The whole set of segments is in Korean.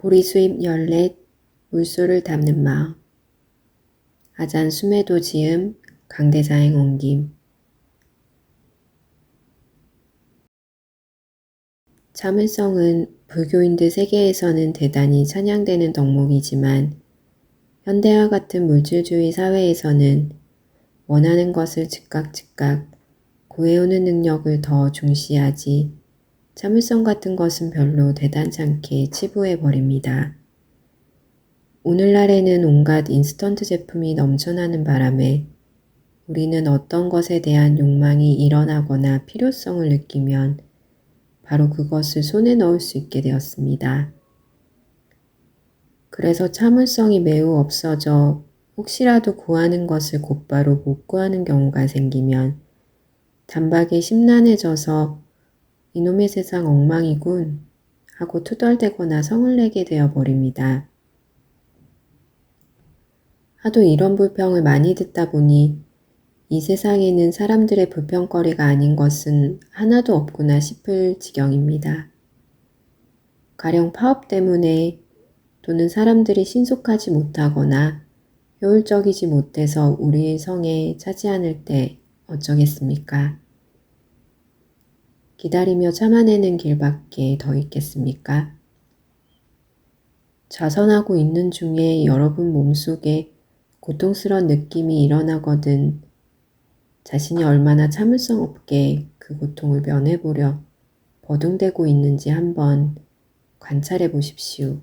보리 수입 14, 물소를 담는 마음. 아잔 수매도 지음, 강대자행 옮김. 참을성은 불교인들 세계에서는 대단히 찬양되는 덕목이지만 현대와 같은 물질주의 사회에서는 원하는 것을 즉각 구해오는 능력을 더 중시하지 참을성 같은 것은 별로 대단치 않게 치부해버립니다. 오늘날에는 온갖 인스턴트 제품이 넘쳐나는 바람에 우리는 어떤 것에 대한 욕망이 일어나거나 필요성을 느끼면 바로 그것을 손에 넣을 수 있게 되었습니다. 그래서 참을성이 매우 없어져 혹시라도 구하는 것을 곧바로 못 구하는 경우가 생기면 단박에 심란해져서 이놈의 세상 엉망이군 하고 투덜대거나 성을 내게 되어 버립니다. 하도 이런 불평을 많이 듣다 보니 이 세상에는 사람들의 불평거리가 아닌 것은 하나도 없구나 싶을 지경입니다. 가령 파업 때문에 또는 사람들이 신속하지 못하거나 효율적이지 못해서 우리의 성에 차지 않을 때 어쩌겠습니까? 기다리며 참아내는 길밖에 더 있겠습니까? 자선하고 있는 중에 여러분 몸속에 고통스러운 느낌이 일어나거든 자신이 얼마나 참을성 없게 그 고통을 면해보려 버둥대고 있는지 한번 관찰해 보십시오.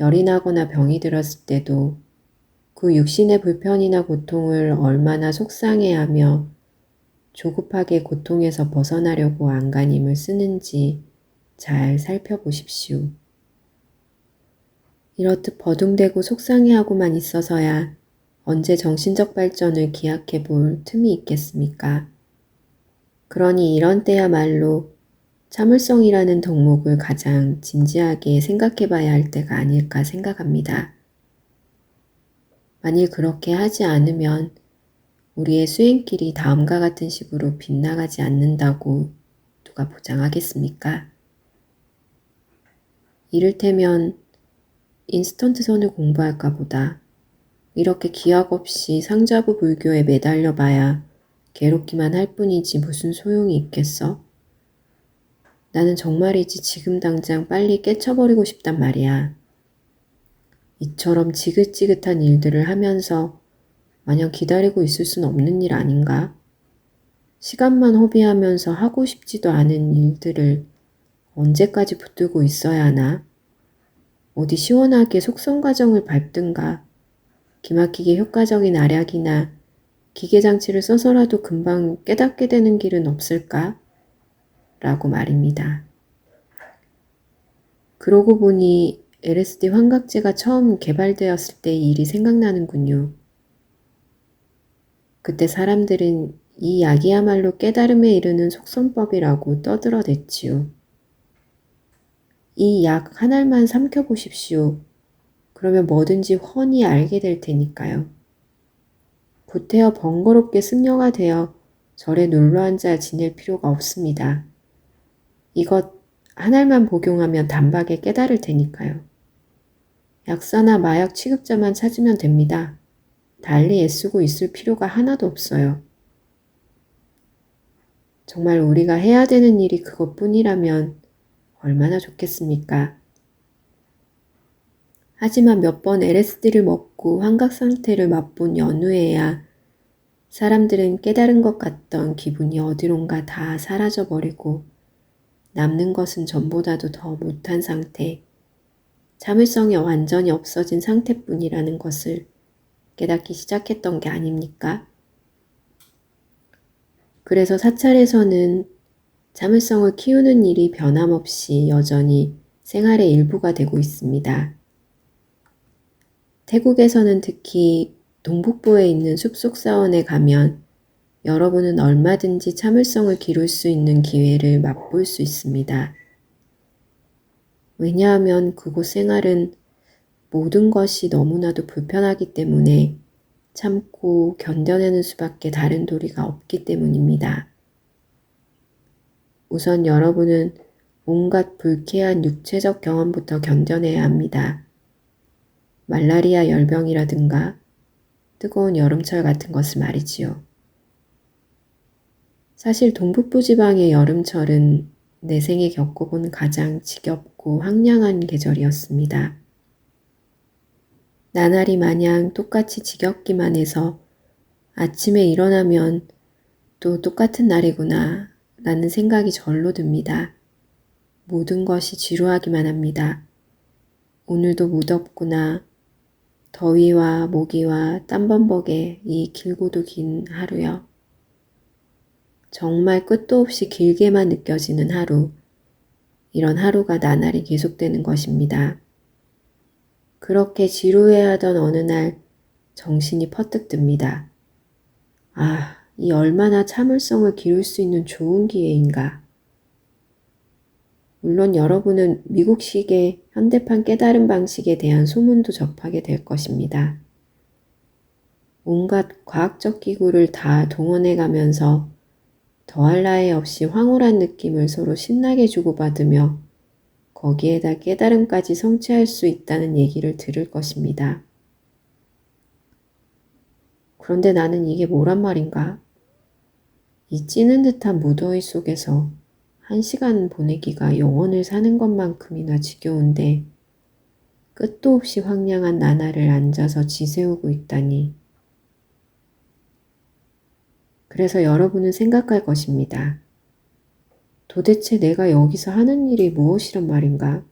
열이 나거나 병이 들었을 때도 그 육신의 불편이나 고통을 얼마나 속상해하며 조급하게 고통에서 벗어나려고 안간힘을 쓰는지 잘 살펴보십시오. 이렇듯 버둥대고 속상해하고만 있어서야 언제 정신적 발전을 기약해 볼 틈이 있겠습니까? 그러니 이런 때야말로 참을성이라는 덕목을 가장 진지하게 생각해 봐야 할 때가 아닐까 생각합니다. 만일 그렇게 하지 않으면 우리의 수행길이 다음과 같은 식으로 빗나가지 않는다고 누가 보장하겠습니까? 이를테면 인스턴트선을 공부할까 보다 이렇게 기약 없이 상자부 불교에 매달려 봐야 괴롭기만 할 뿐이지 무슨 소용이 있겠어? 나는 정말이지 지금 당장 빨리 깨쳐버리고 싶단 말이야. 이처럼 지긋지긋한 일들을 하면서 마냥 기다리고 있을 순 없는 일 아닌가? 시간만 허비하면서 하고 싶지도 않은 일들을 언제까지 붙들고 있어야 하나? 어디 시원하게 속성 과정을 밟든가 기막히게 효과적인 알약이나 기계장치를 써서라도 금방 깨닫게 되는 길은 없을까? 라고 말입니다. 그러고 보니 LSD 환각제가 처음 개발되었을 때의 일이 생각나는군요. 그때 사람들은 이 약이야말로 깨달음에 이르는 속성법이라고 떠들어댔지요. 이 약 한 알만 삼켜보십시오. 그러면 뭐든지 훤히 알게 될 테니까요. 구태여 번거롭게 승려가 되어 절에 눌러앉아 지낼 필요가 없습니다. 이것 한 알만 복용하면 단박에 깨달을 테니까요. 약사나 마약 취급자만 찾으면 됩니다. 달리 애쓰고 있을 필요가 하나도 없어요. 정말 우리가 해야 되는 일이 그것뿐이라면 얼마나 좋겠습니까? 하지만 몇 번 LSD를 먹고 환각 상태를 맛본 연후에야 사람들은 깨달은 것 같던 기분이 어디론가 다 사라져버리고 남는 것은 전보다도 더 못한 상태, 참을성이 완전히 없어진 상태뿐이라는 것을 깨닫기 시작했던 게 아닙니까? 그래서 사찰에서는 참을성을 키우는 일이 변함없이 여전히 생활의 일부가 되고 있습니다. 태국에서는 특히 동북부에 있는 숲속 사원에 가면 여러분은 얼마든지 참을성을 기를 수 있는 기회를 맛볼 수 있습니다. 왜냐하면 그곳 생활은 모든 것이 너무나도 불편하기 때문에 참고 견뎌내는 수밖에 다른 도리가 없기 때문입니다. 우선 여러분은 온갖 불쾌한 육체적 경험부터 견뎌내야 합니다. 말라리아 열병이라든가 뜨거운 여름철 같은 것을 말이지요. 사실 동북부 지방의 여름철은 내 생에 겪어본 가장 지겹고 황량한 계절이었습니다. 나날이 마냥 똑같이 지겹기만 해서 아침에 일어나면 또 똑같은 날이구나 라는 생각이 절로 듭니다. 모든 것이 지루하기만 합니다. 오늘도 무덥구나. 더위와 모기와 땀범벅의 이 길고도 긴 하루여. 정말 끝도 없이 길게만 느껴지는 하루. 이런 하루가 나날이 계속되는 것입니다. 그렇게 지루해하던 어느 날 정신이 퍼뜩 듭니다. 아, 이 얼마나 참을성을 기를 수 있는 좋은 기회인가. 물론 여러분은 미국식의 현대판 깨달음 방식에 대한 소문도 접하게 될 것입니다. 온갖 과학적 기구를 다 동원해 가면서 더할 나위 없이 황홀한 느낌을 서로 신나게 주고받으며 거기에다 깨달음까지 성취할 수 있다는 얘기를 들을 것입니다. 그런데 나는 이게 뭐란 말인가? 이 찌는 듯한 무더위 속에서 1시간 보내기가 영원을 사는 것만큼이나 지겨운데 끝도 없이 황량한 나날을 앉아서 지새우고 있다니. 그래서 여러분은 생각할 것입니다. 도대체 내가 여기서 하는 일이 무엇이란 말인가?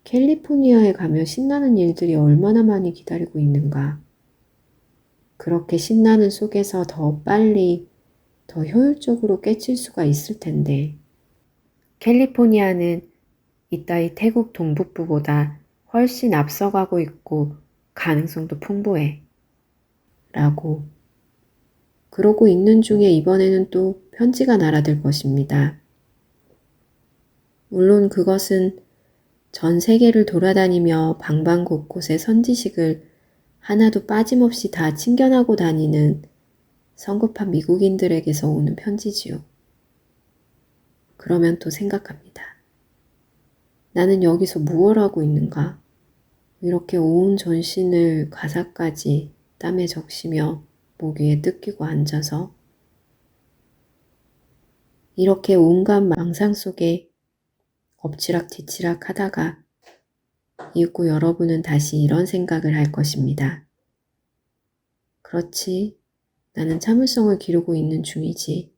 캘리포니아에 가면 신나는 일들이 얼마나 많이 기다리고 있는가? 그렇게 신나는 속에서 더 빨리, 더 효율적으로 깨칠 수가 있을 텐데. 캘리포니아는 이따위 태국 동북부보다 훨씬 앞서가고 있고 가능성도 풍부해. 라고. 그러고 있는 중에 이번에는 또 편지가 날아들 것입니다. 물론 그것은 전 세계를 돌아다니며 방방곳곳의 선지식을 하나도 빠짐없이 다 챙겨나고 다니는 성급한 미국인들에게서 오는 편지지요. 그러면 또 생각합니다. 나는 여기서 무엇 하고 있는가? 이렇게 온 전신을 가사까지 땀에 적시며 목 위에 뜯기고 앉아서 이렇게 온갖 망상 속에 엎치락 뒤치락 하다가 이윽고 여러분은 다시 이런 생각을 할 것입니다. 그렇지, 나는 참을성을 기르고 있는 중이지.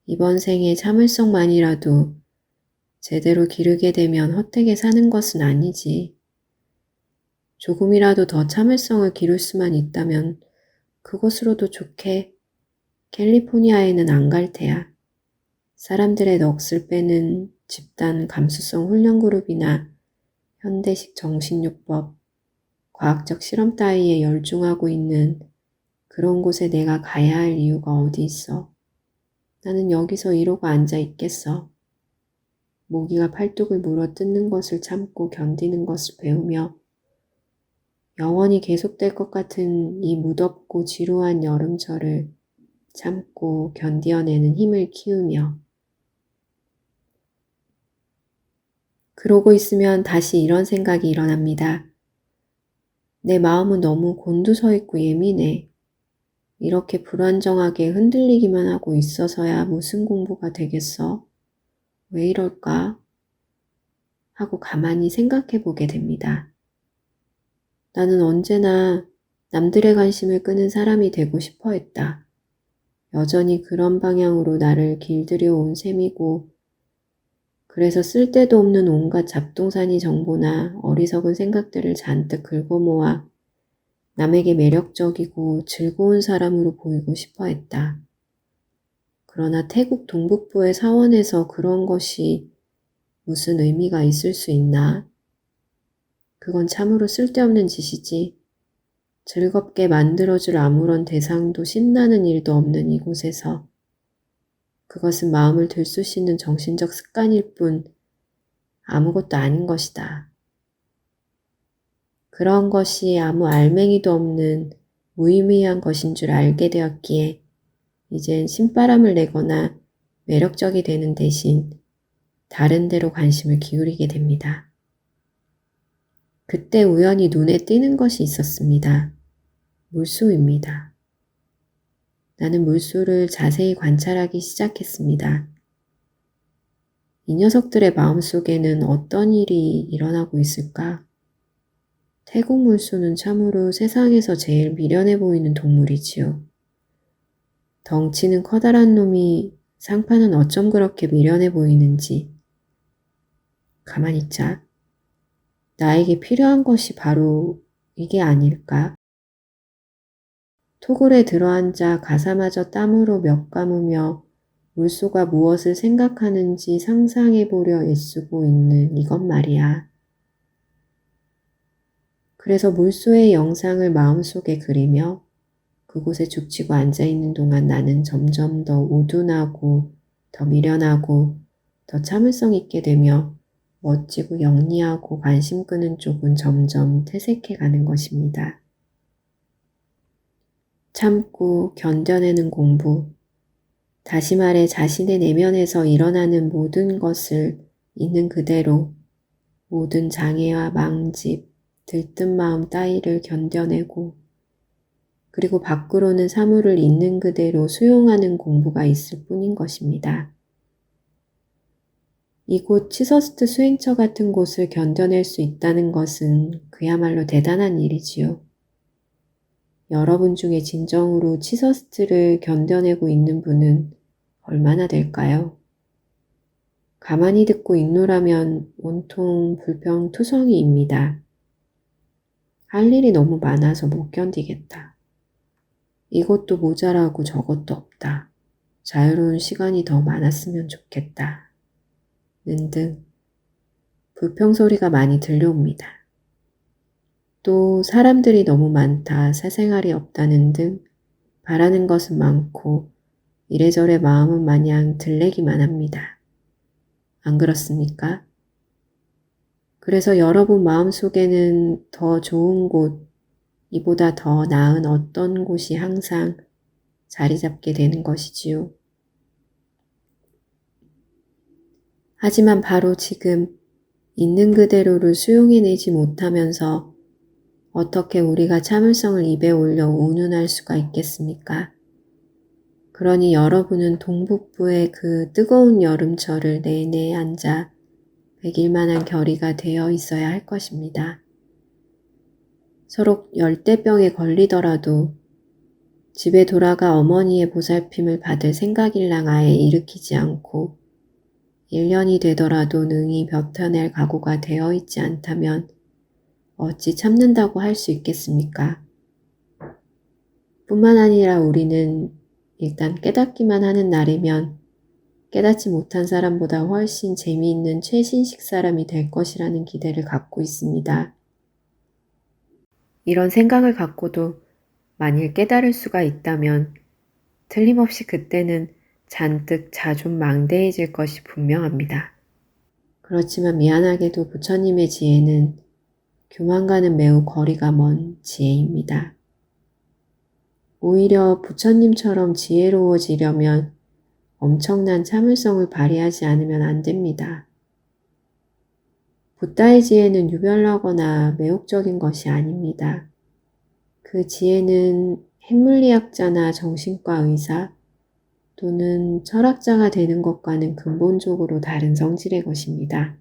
이번 생에 참을성만이라도 제대로 기르게 되면 헛되게 사는 것은 아니지. 조금이라도 더 참을성을 기를 수만 있다면 그것으로도 좋게 캘리포니아에는 안 갈 테야. 사람들의 넋을 빼는 집단 감수성 훈련 그룹이나 현대식 정신요법, 과학적 실험 따위에 열중하고 있는 그런 곳에 내가 가야 할 이유가 어디 있어? 나는 여기서 이러고 앉아 있겠어. 모기가 팔뚝을 물어 뜯는 것을 참고 견디는 것을 배우며 영원히 계속될 것 같은 이 무덥고 지루한 여름철을 참고 견디어내는 힘을 키우며 그러고 있으면 다시 이런 생각이 일어납니다. 내 마음은 너무 곤두서 있고 예민해. 이렇게 불안정하게 흔들리기만 하고 있어서야 무슨 공부가 되겠어? 왜 이럴까? 하고 가만히 생각해 보게 됩니다. 나는 언제나 남들의 관심을 끄는 사람이 되고 싶어 했다. 여전히 그런 방향으로 나를 길들여 온 셈이고, 그래서 쓸데도 없는 온갖 잡동사니 정보나 어리석은 생각들을 잔뜩 긁어모아 남에게 매력적이고 즐거운 사람으로 보이고 싶어 했다. 그러나 태국 동북부의 사원에서 그런 것이 무슨 의미가 있을 수 있나? 그건 참으로 쓸데없는 짓이지. 즐겁게 만들어줄 아무런 대상도 신나는 일도 없는 이곳에서 그것은 마음을 들쑤시는 정신적 습관일 뿐 아무것도 아닌 것이다. 그런 것이 아무 알맹이도 없는 무의미한 것인 줄 알게 되었기에 이젠 신바람을 내거나 매력적이 되는 대신 다른 데로 관심을 기울이게 됩니다. 그때 우연히 눈에 띄는 것이 있었습니다. 물소입니다. 나는 물소를 자세히 관찰하기 시작했습니다. 이 녀석들의 마음속에는 어떤 일이 일어나고 있을까? 태국 물소는 참으로 세상에서 제일 미련해 보이는 동물이지요. 덩치는 커다란 놈이 상판은 어쩜 그렇게 미련해 보이는지. 가만히 있자. 나에게 필요한 것이 바로 이게 아닐까? 토굴에 들어앉아 가사마저 땀으로 몇 감으며 물소가 무엇을 생각하는지 상상해 보려 애쓰고 있는 이것 말이야. 그래서 물소의 영상을 마음속에 그리며 그곳에 죽치고 앉아있는 동안 나는 점점 더 우둔하고 더 미련하고 더 참을성 있게 되며 멋지고 영리하고 관심 끄는 쪽은 점점 퇴색해 가는 것입니다. 참고 견뎌내는 공부, 다시 말해 자신의 내면에서 일어나는 모든 것을 있는 그대로 모든 장애와 망집, 들뜬 마음 따위를 견뎌내고 그리고 밖으로는 사물을 있는 그대로 수용하는 공부가 있을 뿐인 것입니다. 이곳 치서스트 수행처 같은 곳을 견뎌낼 수 있다는 것은 그야말로 대단한 일이지요. 여러분 중에 진정으로 치서스트를 견뎌내고 있는 분은 얼마나 될까요? 가만히 듣고 있노라면 온통 불평투성이입니다. 할 일이 너무 많아서 못 견디겠다. 이것도 모자라고 저것도 없다. 자유로운 시간이 더 많았으면 좋겠다. 는 불평소리가 많이 들려옵니다. 또 사람들이 너무 많다, 사생활이 없다는 등 바라는 것은 많고 이래저래 마음은 마냥 들레기만 합니다. 안 그렇습니까? 그래서 여러분 마음속에는 더 좋은 곳, 이보다 더 나은 어떤 곳이 항상 자리 잡게 되는 것이지요. 하지만 바로 지금 있는 그대로를 수용해내지 못하면서 어떻게 우리가 참을성을 입에 올려 운운할 수가 있겠습니까? 그러니 여러분은 동북부의 그 뜨거운 여름철을 내내 앉아 100일만한 결의가 되어 있어야 할 것입니다. 서로 열대병에 걸리더라도 집에 돌아가 어머니의 보살핌을 받을 생각일랑 아예 일으키지 않고 1년이 되더라도 능히 버텨낼 각오가 되어 있지 않다면 어찌 참는다고 할 수 있겠습니까? 뿐만 아니라 우리는 일단 깨닫기만 하는 날이면 깨닫지 못한 사람보다 훨씬 재미있는 최신식 사람이 될 것이라는 기대를 갖고 있습니다. 이런 생각을 갖고도 만일 깨달을 수가 있다면 틀림없이 그때는 잔뜩 자존망대해질 것이 분명합니다. 그렇지만 미안하게도 부처님의 지혜는 교만과는 매우 거리가 먼 지혜입니다. 오히려 부처님처럼 지혜로워지려면 엄청난 참을성을 발휘하지 않으면 안 됩니다. 붓다의 지혜는 유별나거나 매혹적인 것이 아닙니다. 그 지혜는 핵물리학자나 정신과 의사 또는 철학자가 되는 것과는 근본적으로 다른 성질의 것입니다.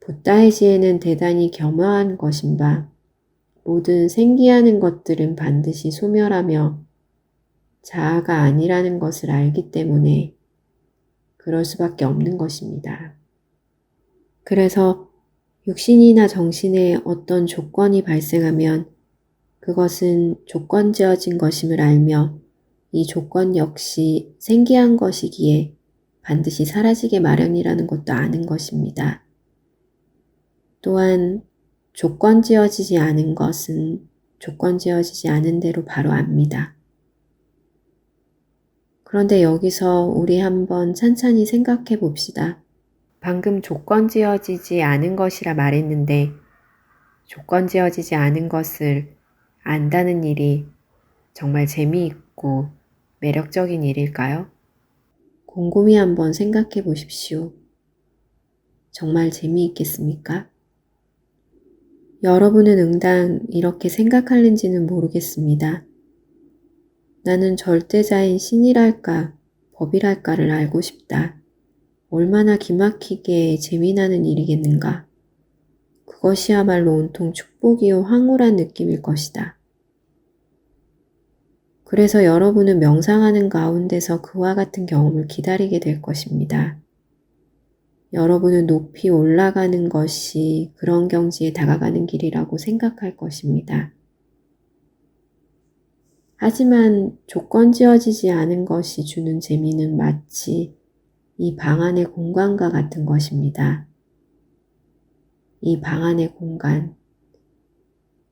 붓다의 지혜는 대단히 겸허한 것인 바 모든 생기하는 것들은 반드시 소멸하며 자아가 아니라는 것을 알기 때문에 그럴 수밖에 없는 것입니다. 그래서 육신이나 정신에 어떤 조건이 발생하면 그것은 조건지어진 것임을 알며 이 조건 역시 생기한 것이기에 반드시 사라지게 마련이라는 것도 아는 것입니다. 또한 조건지어지지 않은 것은 조건지어지지 않은 대로 바로 압니다. 그런데 여기서 우리 한번 찬찬히 생각해 봅시다. 방금 조건지어지지 않은 것이라 말했는데 조건지어지지 않은 것을 안다는 일이 정말 재미있고 매력적인 일일까요? 곰곰이 한번 생각해 보십시오. 정말 재미있겠습니까? 여러분은 응당 이렇게 생각하는지는 모르겠습니다. 나는 절대자인 신이랄까, 법이랄까를 알고 싶다. 얼마나 기막히게 재미나는 일이겠는가. 그것이야말로 온통 축복이요 황홀한 느낌일 것이다. 그래서 여러분은 명상하는 가운데서 그와 같은 경험을 기다리게 될 것입니다. 여러분은 높이 올라가는 것이 그런 경지에 다가가는 길이라고 생각할 것입니다. 하지만 조건 지어지지 않은 것이 주는 재미는 마치 이 방 안의 공간과 같은 것입니다. 이 방 안의 공간,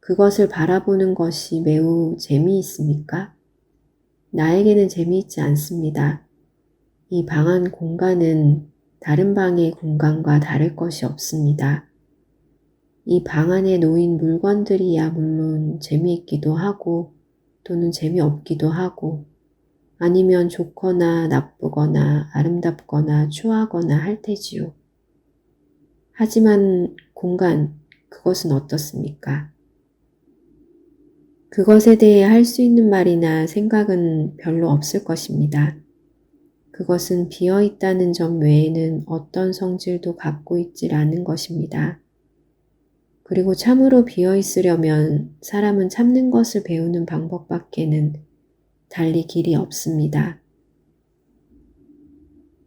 그것을 바라보는 것이 매우 재미있습니까? 나에게는 재미있지 않습니다. 이 방 안 공간은 다른 방의 공간과 다를 것이 없습니다. 이 방 안에 놓인 물건들이야 물론 재미있기도 하고 또는 재미없기도 하고 아니면 좋거나 나쁘거나 아름답거나 추하거나 할 테지요. 하지만 공간, 그것은 어떻습니까? 그것에 대해 할 수 있는 말이나 생각은 별로 없을 것입니다. 그것은 비어 있다는 점 외에는 어떤 성질도 갖고 있질 않은 것입니다. 그리고 참으로 비어 있으려면 사람은 참는 것을 배우는 방법밖에는 달리 길이 없습니다.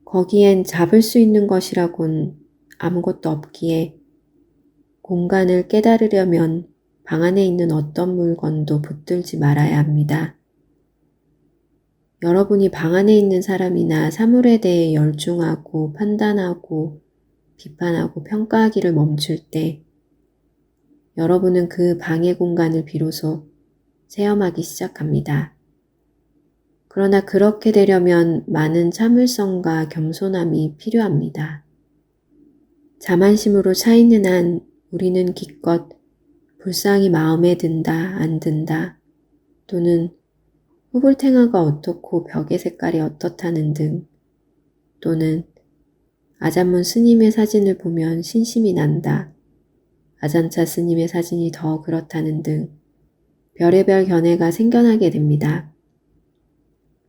거기엔 잡을 수 있는 것이라곤 아무것도 없기에 공간을 깨달으려면 방 안에 있는 어떤 물건도 붙들지 말아야 합니다. 여러분이 방 안에 있는 사람이나 사물에 대해 열중하고 판단하고 비판하고 평가하기를 멈출 때 여러분은 그 방해 공간을 비로소 체험하기 시작합니다. 그러나 그렇게 되려면 많은 참을성과 겸손함이 필요합니다. 자만심으로 차 있는 한 우리는 기껏 불상이 마음에 든다, 안 든다, 또는 후불탱아가 어떻고 벽의 색깔이 어떻다는 등, 또는 아잔문 스님의 사진을 보면 신심이 난다, 아잔차 스님의 사진이 더 그렇다는 등 별의별 견해가 생겨나게 됩니다.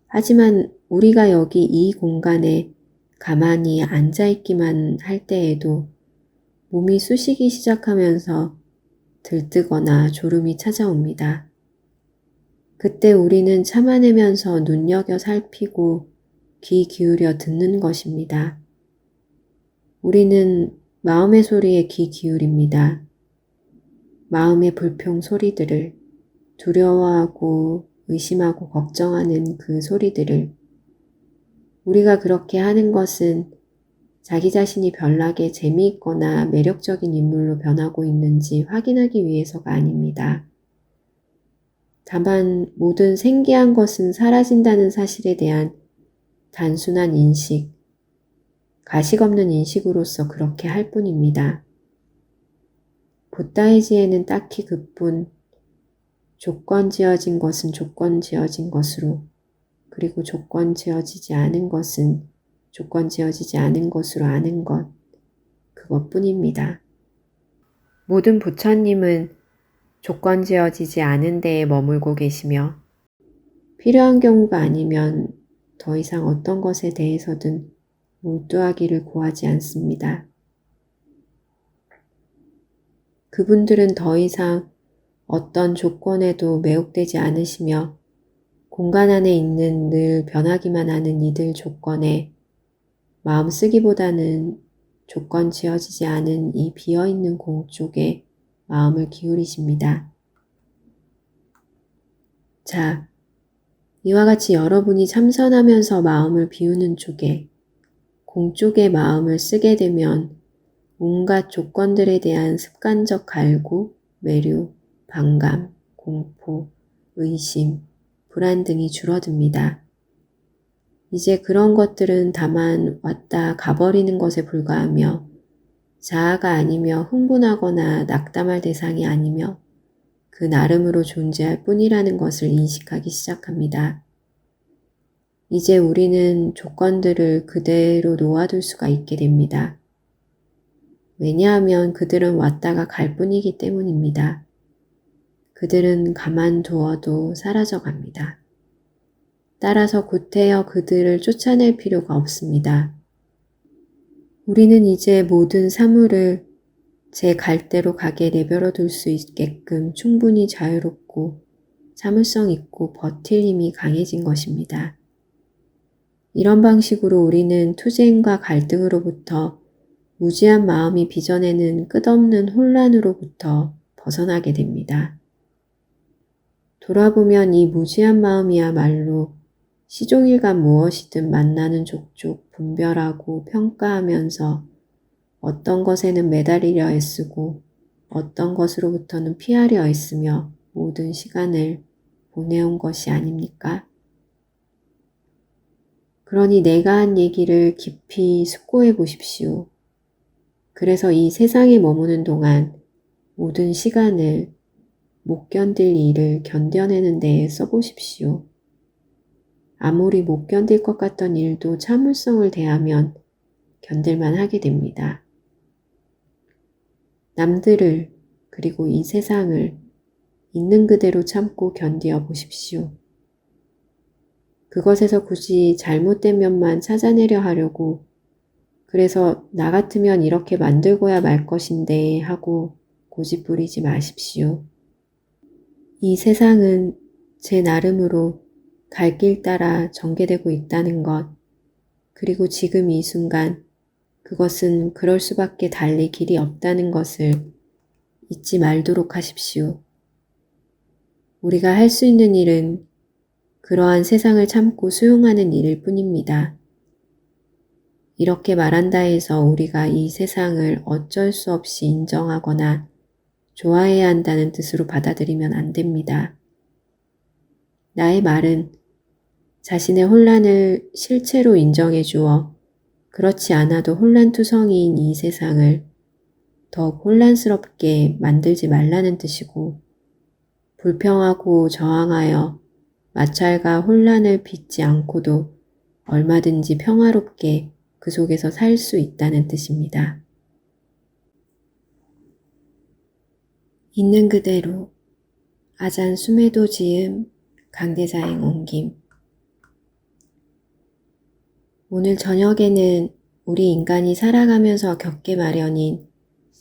하지만 우리가 여기 이 공간에 가만히 앉아있기만 할 때에도 몸이 쑤시기 시작하면서 들뜨거나 졸음이 찾아옵니다. 그때 우리는 참아내면서 눈여겨 살피고 귀 기울여 듣는 것입니다. 우리는 마음의 소리에 귀 기울입니다. 마음의 불평 소리들을, 두려워하고 의심하고 걱정하는 그 소리들을, 우리가 그렇게 하는 것은 자기 자신이 별나게 재미있거나 매력적인 인물로 변하고 있는지 확인하기 위해서가 아닙니다. 다만 모든 생기한 것은 사라진다는 사실에 대한 단순한 인식, 가식 없는 인식으로서 그렇게 할 뿐입니다. 붓다이지에는 딱히 그뿐 조건 지어진 것은 조건 지어진 것으로, 그리고 조건 지어지지 않은 것은 조건 지어지지 않은 것으로 아는 것, 그것뿐입니다. 모든 부처님은 조건 지어지지 않은 데에 머물고 계시며 필요한 경우가 아니면 더 이상 어떤 것에 대해서든 몰두하기를 고하지 않습니다. 그분들은 더 이상 어떤 조건에도 매혹되지 않으시며 공간 안에 있는 늘 변하기만 하는 이들 조건에 마음 쓰기보다는 조건 지어지지 않은 이 비어있는 공 쪽에 마음을 기울이십니다. 자, 이와 같이 여러분이 참선하면서 마음을 비우는 쪽에, 공 쪽에 마음을 쓰게 되면 온갖 조건들에 대한 습관적 갈구, 매류, 반감, 공포, 의심, 불안 등이 줄어듭니다. 이제 그런 것들은 다만 왔다 가버리는 것에 불과하며 자아가 아니며 흥분하거나 낙담할 대상이 아니며 그 나름으로 존재할 뿐이라는 것을 인식하기 시작합니다. 이제 우리는 조건들을 그대로 놓아둘 수가 있게 됩니다. 왜냐하면 그들은 왔다가 갈 뿐이기 때문입니다. 그들은 가만두어도 사라져 갑니다. 따라서 구태여 그들을 쫓아낼 필요가 없습니다. 우리는 이제 모든 사물을 제 갈대로 가게 내버려 둘 수 있게끔 충분히 자유롭고 참을성 있고 버틸 힘이 강해진 것입니다. 이런 방식으로 우리는 투쟁과 갈등으로부터 무지한 마음이 빚어내는 끝없는 혼란으로부터 벗어나게 됩니다. 돌아보면 이 무지한 마음이야말로 시종일관 무엇이든 만나는 족족 분별하고 평가하면서 어떤 것에는 매달리려 애쓰고 어떤 것으로부터는 피하려 애쓰며 모든 시간을 보내온 것이 아닙니까? 그러니 내가 한 얘기를 깊이 숙고해 보십시오. 그래서 이 세상에 머무는 동안 모든 시간을 못 견딜 일을 견뎌내는 데에 써보십시오. 아무리 못 견딜 것 같던 일도 참을성을 대하면 견딜만 하게 됩니다. 남들을 그리고 이 세상을 있는 그대로 참고 견디어 보십시오. 그것에서 굳이 잘못된 면만 찾아내려 하려고 그래서 나 같으면 이렇게 만들고야 말 것인데 하고 고집 부리지 마십시오. 이 세상은 제 나름으로 갈 길 따라 전개되고 있다는 것, 그리고 지금 이 순간 그것은 그럴 수밖에 달리 길이 없다는 것을 잊지 말도록 하십시오. 우리가 할 수 있는 일은 그러한 세상을 참고 수용하는 일일 뿐입니다. 이렇게 말한다 해서 우리가 이 세상을 어쩔 수 없이 인정하거나 좋아해야 한다는 뜻으로 받아들이면 안 됩니다. 나의 말은 자신의 혼란을 실체로 인정해 주어 그렇지 않아도 혼란투성이인 이 세상을 더욱 혼란스럽게 만들지 말라는 뜻이고 불평하고 저항하여 마찰과 혼란을 빚지 않고도 얼마든지 평화롭게 그 속에서 살 수 있다는 뜻입니다. 있는 그대로 아잔 수메도 지음 강대자행 옮김. 오늘 저녁에는 우리 인간이 살아가면서 겪게 마련인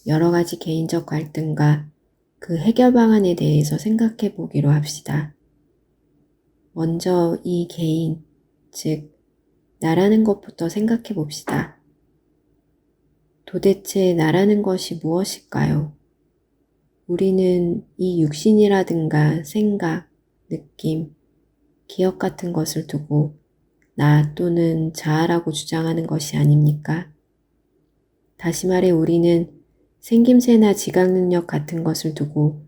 여러 가지 개인적 갈등과 그 해결 방안에 대해서 생각해 보기로 합시다. 먼저 이 개인, 즉 나라는 것부터 생각해 봅시다. 도대체 나라는 것이 무엇일까요? 우리는 이 육신이라든가 생각, 느낌, 기억 같은 것을 두고 나 또는 자아라고 주장하는 것이 아닙니까? 다시 말해 우리는 생김새나 지각 능력 같은 것을 두고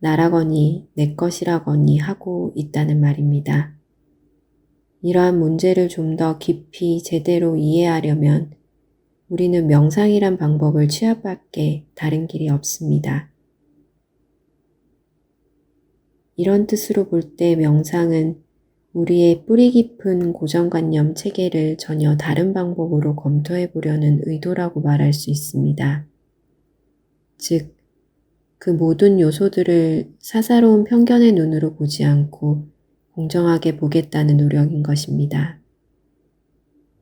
나라거니 내 것이라거니 하고 있다는 말입니다. 이러한 문제를 좀 더 깊이 제대로 이해하려면 우리는 명상이란 방법을 취합밖에 다른 길이 없습니다. 이런 뜻으로 볼 때 명상은 우리의 뿌리 깊은 고정관념 체계를 전혀 다른 방법으로 검토해 보려는 의도라고 말할 수 있습니다. 즉, 그 모든 요소들을 사사로운 편견의 눈으로 보지 않고 공정하게 보겠다는 노력인 것입니다.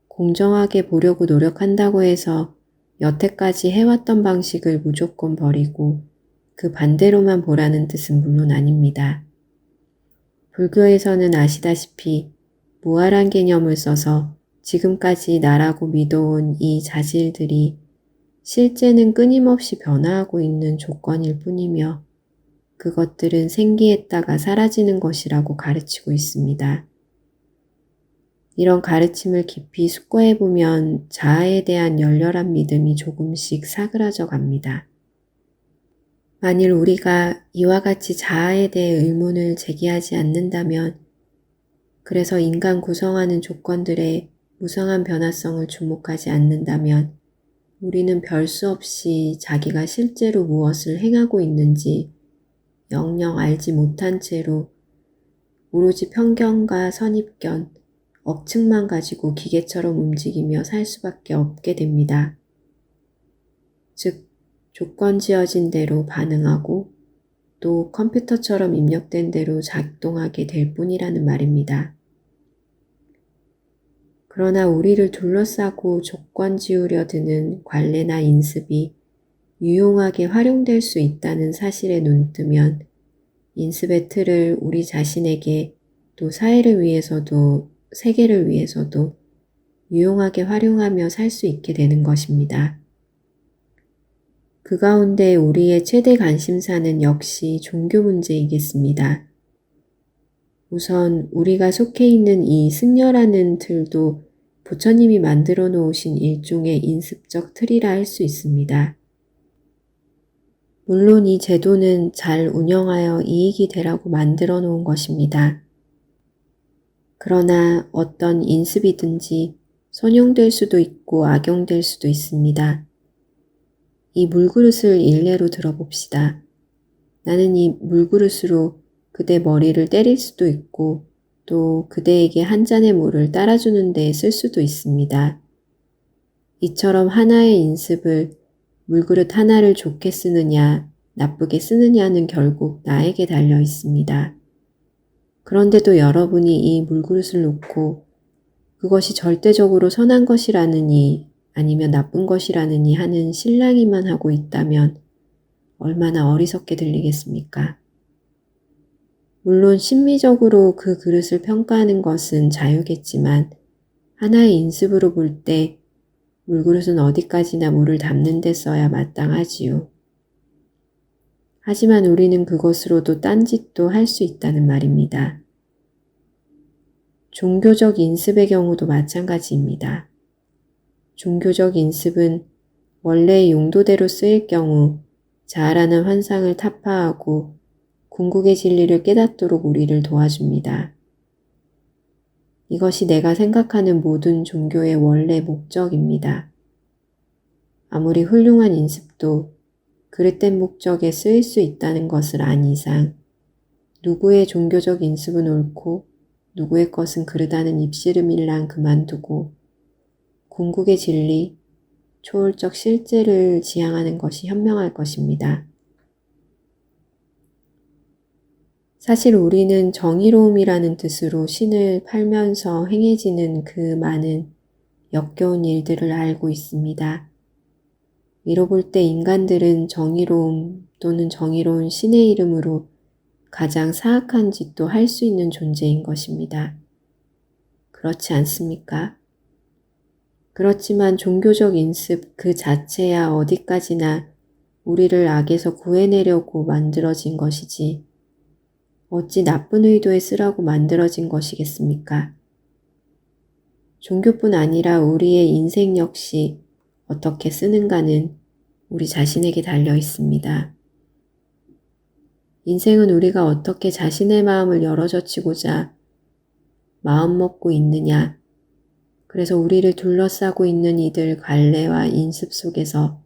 공정하게 보려고 노력한다고 해서 여태까지 해왔던 방식을 무조건 버리고 그 반대로만 보라는 뜻은 물론 아닙니다. 불교에서는 아시다시피 무아란 개념을 써서 지금까지 나라고 믿어온 이 자질들이 실제는 끊임없이 변화하고 있는 조건일 뿐이며 그것들은 생기했다가 사라지는 것이라고 가르치고 있습니다. 이런 가르침을 깊이 숙고해보면 자아에 대한 열렬한 믿음이 조금씩 사그라져 갑니다. 만일 우리가 이와 같이 자아에 대해 의문을 제기하지 않는다면, 그래서 인간 구성하는 조건들의 무성한 변화성을 주목하지 않는다면, 우리는 별 수 없이 자기가 실제로 무엇을 행하고 있는지 영영 알지 못한 채로 오로지 편견과 선입견, 억측만 가지고 기계처럼 움직이며 살 수밖에 없게 됩니다. 즉, 조건 지어진 대로 반응하고 또 컴퓨터처럼 입력된 대로 작동하게 될 뿐이라는 말입니다. 그러나 우리를 둘러싸고 조건 지으려 드는 관례나 인습이 유용하게 활용될 수 있다는 사실에 눈뜨면 인습의 틀을 우리 자신에게 또 사회를 위해서도 세계를 위해서도 유용하게 활용하며 살 수 있게 되는 것입니다. 그 가운데 우리의 최대 관심사는 역시 종교 문제이겠습니다. 우선 우리가 속해 있는 이 승려라는 틀도 부처님이 만들어 놓으신 일종의 인습적 틀이라 할 수 있습니다. 물론 이 제도는 잘 운영하여 이익이 되라고 만들어 놓은 것입니다. 그러나 어떤 인습이든지 선용될 수도 있고 악용될 수도 있습니다. 이 물그릇을 일례로 들어봅시다. 나는 이 물그릇으로 그대 머리를 때릴 수도 있고 또 그대에게 한 잔의 물을 따라주는 데 쓸 수도 있습니다. 이처럼 하나의 인습을 물그릇 하나를 좋게 쓰느냐 나쁘게 쓰느냐는 결국 나에게 달려 있습니다. 그런데도 여러분이 이 물그릇을 놓고 그것이 절대적으로 선한 것이라느니 아니면 나쁜 것이라느니 하는 실랑이만 하고 있다면 얼마나 어리석게 들리겠습니까? 물론 심미적으로 그 그릇을 평가하는 것은 자유겠지만 하나의 인습으로 볼 때 물그릇은 어디까지나 물을 담는 데 써야 마땅하지요. 하지만 우리는 그것으로도 딴짓도 할 수 있다는 말입니다. 종교적 인습의 경우도 마찬가지입니다. 종교적 인습은 원래의 용도대로 쓰일 경우 자아라는 환상을 타파하고 궁극의 진리를 깨닫도록 우리를 도와줍니다. 이것이 내가 생각하는 모든 종교의 원래 목적입니다. 아무리 훌륭한 인습도 그릇된 목적에 쓰일 수 있다는 것을 안 이상 누구의 종교적 인습은 옳고 누구의 것은 그르다는 입씨름일랑 그만두고 궁극의 진리, 초월적 실제를 지향하는 것이 현명할 것입니다. 사실 우리는 정의로움이라는 뜻으로 신을 팔면서 행해지는 그 많은 역겨운 일들을 알고 있습니다. 이로 볼 때 인간들은 정의로움 또는 정의로운 신의 이름으로 가장 사악한 짓도 할 수 있는 존재인 것입니다. 그렇지 않습니까? 그렇지만 종교적 인습 그 자체야 어디까지나 우리를 악에서 구해내려고 만들어진 것이지 어찌 나쁜 의도에 쓰라고 만들어진 것이겠습니까? 종교뿐 아니라 우리의 인생 역시 어떻게 쓰는가는 우리 자신에게 달려 있습니다. 인생은 우리가 어떻게 자신의 마음을 열어젖히고자 마음 먹고 있느냐, 그래서 우리를 둘러싸고 있는 이들 관례와 인습 속에서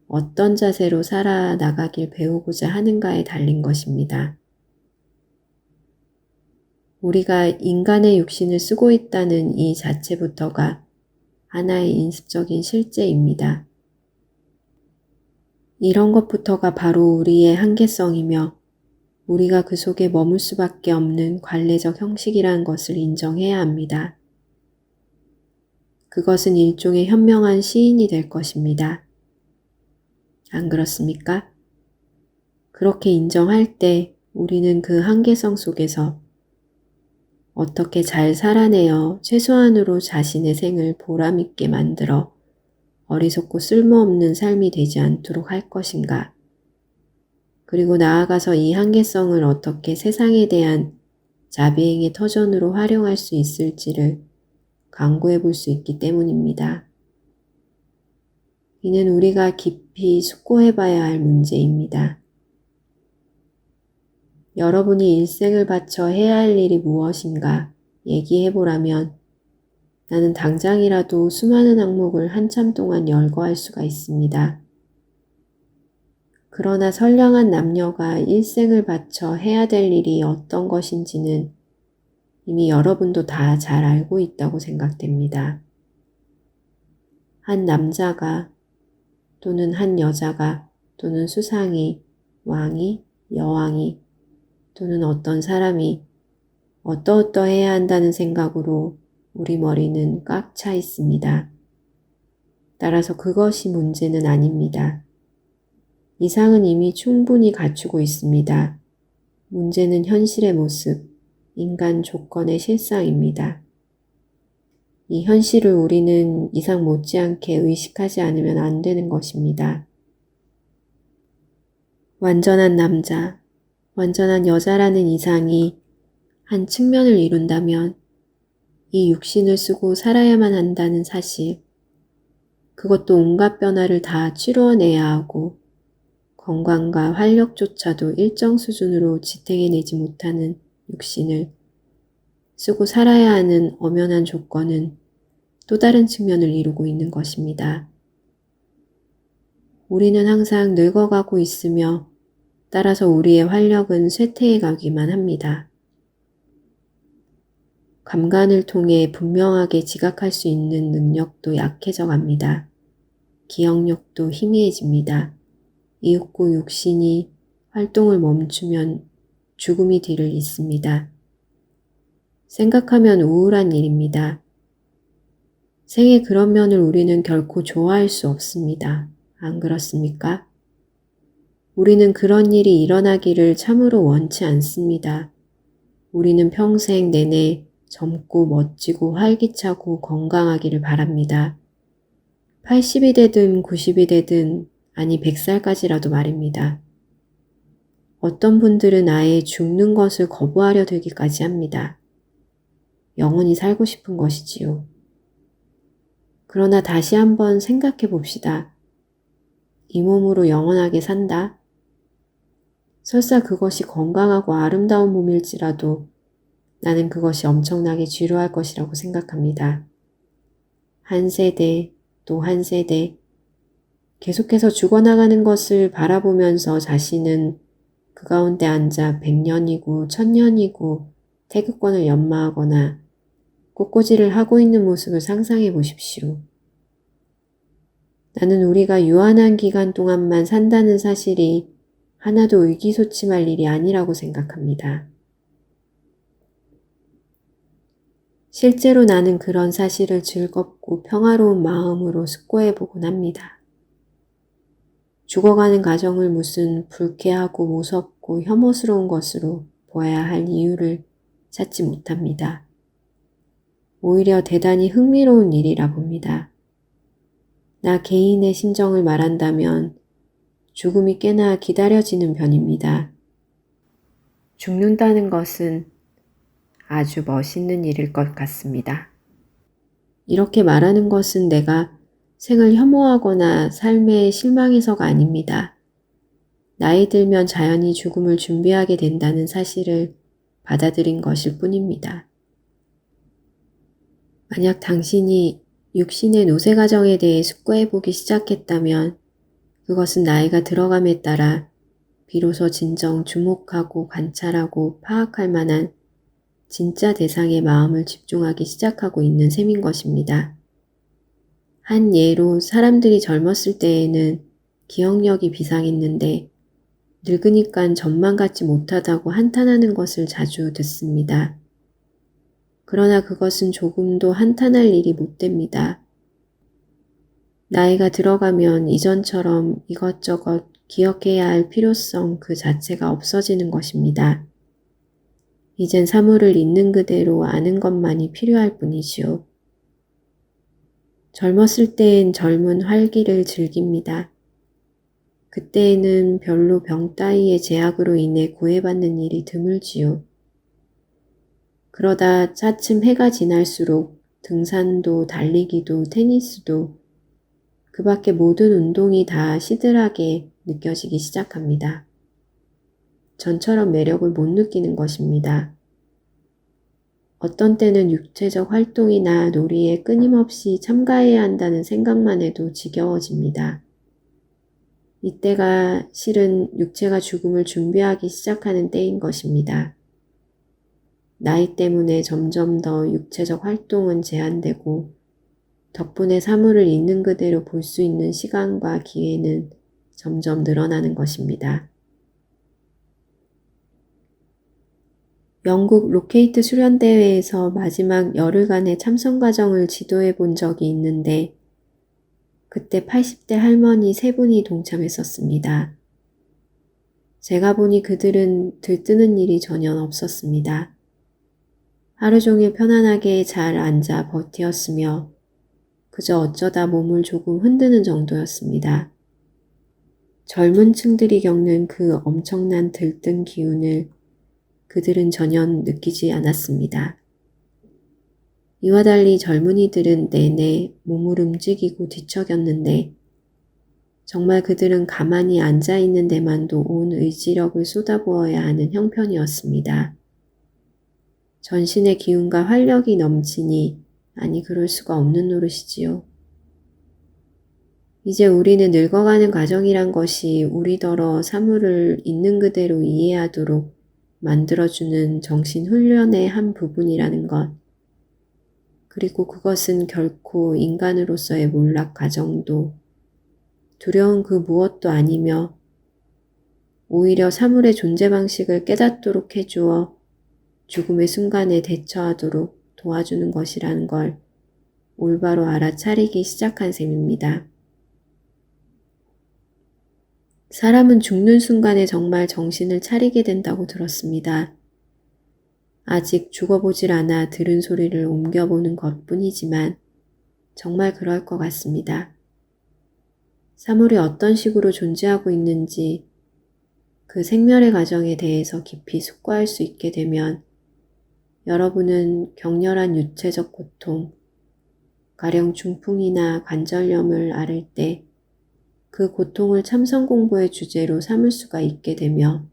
어떤 자세로 살아나가길 배우고자 하는가에 달린 것입니다. 우리가 인간의 육신을 쓰고 있다는 이 자체부터가 하나의 인습적인 실제입니다. 이런 것부터가 바로 우리의 한계성이며 우리가 그 속에 머물 수밖에 없는 관례적 형식이라는 것을 인정해야 합니다. 그것은 일종의 현명한 시인이 될 것입니다. 안 그렇습니까? 그렇게 인정할 때 우리는 그 한계성 속에서 어떻게 잘 살아내어 최소한으로 자신의 생을 보람있게 만들어 어리석고 쓸모없는 삶이 되지 않도록 할 것인가? 그리고 나아가서 이 한계성을 어떻게 세상에 대한 자비행의 터전으로 활용할 수 있을지를 강구해 볼 수 있기 때문입니다. 이는 우리가 깊이 숙고해 봐야 할 문제입니다. 여러분이 일생을 바쳐 해야 할 일이 무엇인가 얘기해 보라면 나는 당장이라도 수많은 항목을 한참 동안 열거할 수가 있습니다. 그러나 선량한 남녀가 일생을 바쳐 해야 될 일이 어떤 것인지는 이미 여러분도 다 잘 알고 있다고 생각됩니다. 한 남자가 또는 한 여자가 또는 수상이, 왕이, 여왕이 또는 어떤 사람이 어떠어떠해야 한다는 생각으로 우리 머리는 꽉 차 있습니다. 따라서 그것이 문제는 아닙니다. 이상은 이미 충분히 갖추고 있습니다. 문제는 현실의 모습, 인간 조건의 실상입니다. 이 현실을 우리는 이상 못지않게 의식하지 않으면 안 되는 것입니다. 완전한 남자, 완전한 여자라는 이상이 한 측면을 이룬다면 이 육신을 쓰고 살아야만 한다는 사실, 그것도 온갖 변화를 다 치루어내야 하고 건강과 활력조차도 일정 수준으로 지탱해내지 못하는 육신을 쓰고 살아야 하는 엄연한 조건은 또 다른 측면을 이루고 있는 것입니다. 우리는 항상 늙어가고 있으며 따라서 우리의 활력은 쇠퇴해 가기만 합니다. 감관을 통해 분명하게 지각할 수 있는 능력도 약해져 갑니다. 기억력도 희미해집니다. 이윽고 육신이 활동을 멈추면 죽음이 뒤를 잇습니다. 생각하면 우울한 일입니다. 생의 그런 면을 우리는 결코 좋아할 수 없습니다. 안 그렇습니까? 우리는 그런 일이 일어나기를 참으로 원치 않습니다. 우리는 평생 내내 젊고 멋지고 활기차고 건강하기를 바랍니다. 80이 되든 90이 되든 아니 100살까지라도 말입니다. 어떤 분들은 아예 죽는 것을 거부하려 들기까지 합니다. 영원히 살고 싶은 것이지요. 그러나 다시 한번 생각해 봅시다. 이 몸으로 영원하게 산다? 설사 그것이 건강하고 아름다운 몸일지라도 나는 그것이 엄청나게 지루할 것이라고 생각합니다. 한 세대, 또 한 세대, 계속해서 죽어나가는 것을 바라보면서 자신은 그 가운데 앉아 100년이고 1000년이고 태극권을 연마하거나 꽃꽂이를 하고 있는 모습을 상상해 보십시오. 나는 우리가 유한한 기간 동안만 산다는 사실이 하나도 의기소침할 일이 아니라고 생각합니다. 실제로 나는 그런 사실을 즐겁고 평화로운 마음으로 숙고해 보곤 합니다. 죽어가는 가정을 무슨 불쾌하고 무섭고 혐오스러운 것으로 보아야 할 이유를 찾지 못합니다. 오히려 대단히 흥미로운 일이라 봅니다. 나 개인의 심정을 말한다면 죽음이 꽤나 기다려지는 편입니다. 죽는다는 것은 아주 멋있는 일일 것 같습니다. 이렇게 말하는 것은 내가 생을 혐오하거나 삶에 실망해서가 아닙니다. 나이 들면 자연히 죽음을 준비하게 된다는 사실을 받아들인 것일 뿐입니다. 만약 당신이 육신의 노쇠 과정에 대해 숙고해보기 시작했다면 그것은 나이가 들어감에 따라 비로소 진정 주목하고 관찰하고 파악할 만한 진짜 대상에 마음을 집중하기 시작하고 있는 셈인 것입니다. 한 예로 사람들이 젊었을 때에는 기억력이 비상했는데 늙으니깐 전만 같지 못하다고 한탄하는 것을 자주 듣습니다. 그러나 그것은 조금도 한탄할 일이 못 됩니다. 나이가 들어가면 이전처럼 이것저것 기억해야 할 필요성 그 자체가 없어지는 것입니다. 이젠 사물을 있는 그대로 아는 것만이 필요할 뿐이지요. 젊었을 때엔 젊은 활기를 즐깁니다. 그때에는 별로 병 따위의 제약으로 인해 구애받는 일이 드물지요. 그러다 차츰 해가 지날수록 등산도 달리기도 테니스도 그 밖의 모든 운동이 다 시들하게 느껴지기 시작합니다. 전처럼 매력을 못 느끼는 것입니다. 어떤 때는 육체적 활동이나 놀이에 끊임없이 참가해야 한다는 생각만 해도 지겨워집니다. 이때가 실은 육체가 죽음을 준비하기 시작하는 때인 것입니다. 나이 때문에 점점 더 육체적 활동은 제한되고 덕분에 사물을 있는 그대로 볼 수 있는 시간과 기회는 점점 늘어나는 것입니다. 영국 로케이트 수련대회에서 마지막 열흘간의 참선 과정을 지도해 본 적이 있는데 그때 80대 할머니 3분이 동참했었습니다. 제가 보니 그들은 들뜨는 일이 전혀 없었습니다. 하루 종일 편안하게 잘 앉아 버티었으며 그저 어쩌다 몸을 조금 흔드는 정도였습니다. 젊은 층들이 겪는 그 엄청난 들뜬 기운을 그들은 전혀 느끼지 않았습니다. 이와 달리 젊은이들은 내내 몸을 움직이고 뒤척였는데 정말 그들은 가만히 앉아있는 데만도 온 의지력을 쏟아부어야 하는 형편이었습니다. 전신의 기운과 활력이 넘치니 아니 그럴 수가 없는 노릇이지요. 이제 우리는 늙어가는 과정이란 것이 우리더러 사물을 있는 그대로 이해하도록 만들어주는 정신훈련의 한 부분이라는 것. 그리고 그것은 결코 인간으로서의 몰락 과정도 두려운 그 무엇도 아니며 오히려 사물의 존재 방식을 깨닫도록 해주어 죽음의 순간에 대처하도록 도와주는 것이라는 걸 올바로 알아차리기 시작한 셈입니다. 사람은 죽는 순간에 정말 정신을 차리게 된다고 들었습니다. 아직 죽어보질 않아 들은 소리를 옮겨보는 것뿐이지만 정말 그럴 것 같습니다. 사물이 어떤 식으로 존재하고 있는지 그 생멸의 과정에 대해서 깊이 숙고할 수 있게 되면 여러분은 격렬한 육체적 고통, 가령 중풍이나 관절염을 앓을 때 그 고통을 참선 공부의 주제로 삼을 수가 있게 되며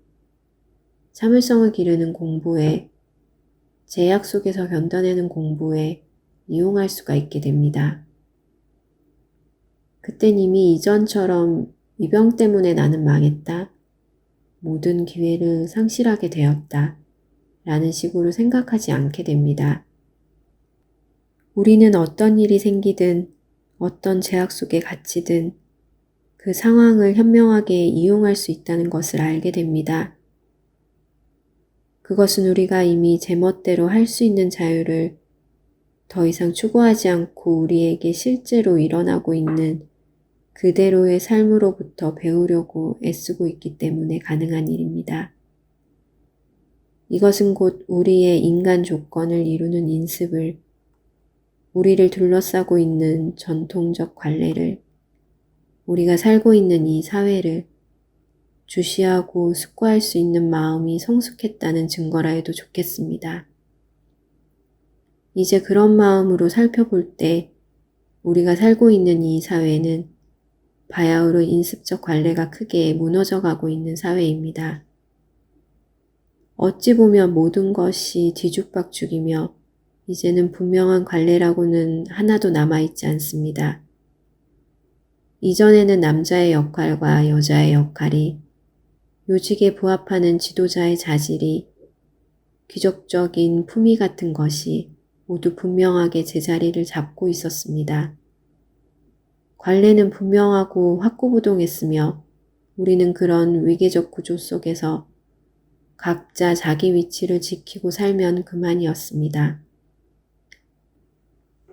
참을성을 기르는 공부에 제약 속에서 견뎌내는 공부에 이용할 수가 있게 됩니다. 그땐 이미 이전처럼 이 병 때문에 나는 망했다. 모든 기회를 상실하게 되었다. 라는 식으로 생각하지 않게 됩니다. 우리는 어떤 일이 생기든 어떤 제약 속에 갇히든 그 상황을 현명하게 이용할 수 있다는 것을 알게 됩니다. 그것은 우리가 이미 제멋대로 할 수 있는 자유를 더 이상 추구하지 않고 우리에게 실제로 일어나고 있는 그대로의 삶으로부터 배우려고 애쓰고 있기 때문에 가능한 일입니다. 이것은 곧 우리의 인간 조건을 이루는 인습을, 우리를 둘러싸고 있는 전통적 관례를, 우리가 살고 있는 이 사회를 주시하고 숙고할 수 있는 마음이 성숙했다는 증거라 해도 좋겠습니다. 이제 그런 마음으로 살펴볼 때 우리가 살고 있는 이 사회는 바야흐로 인습적 관례가 크게 무너져가고 있는 사회입니다. 어찌 보면 모든 것이 뒤죽박죽이며 이제는 분명한 관례라고는 하나도 남아있지 않습니다. 이전에는 남자의 역할과 여자의 역할이, 요직에 부합하는 지도자의 자질이, 귀족적인 품위 같은 것이 모두 분명하게 제자리를 잡고 있었습니다. 관례는 분명하고 확고부동했으며 우리는 그런 위계적 구조 속에서 각자 자기 위치를 지키고 살면 그만이었습니다.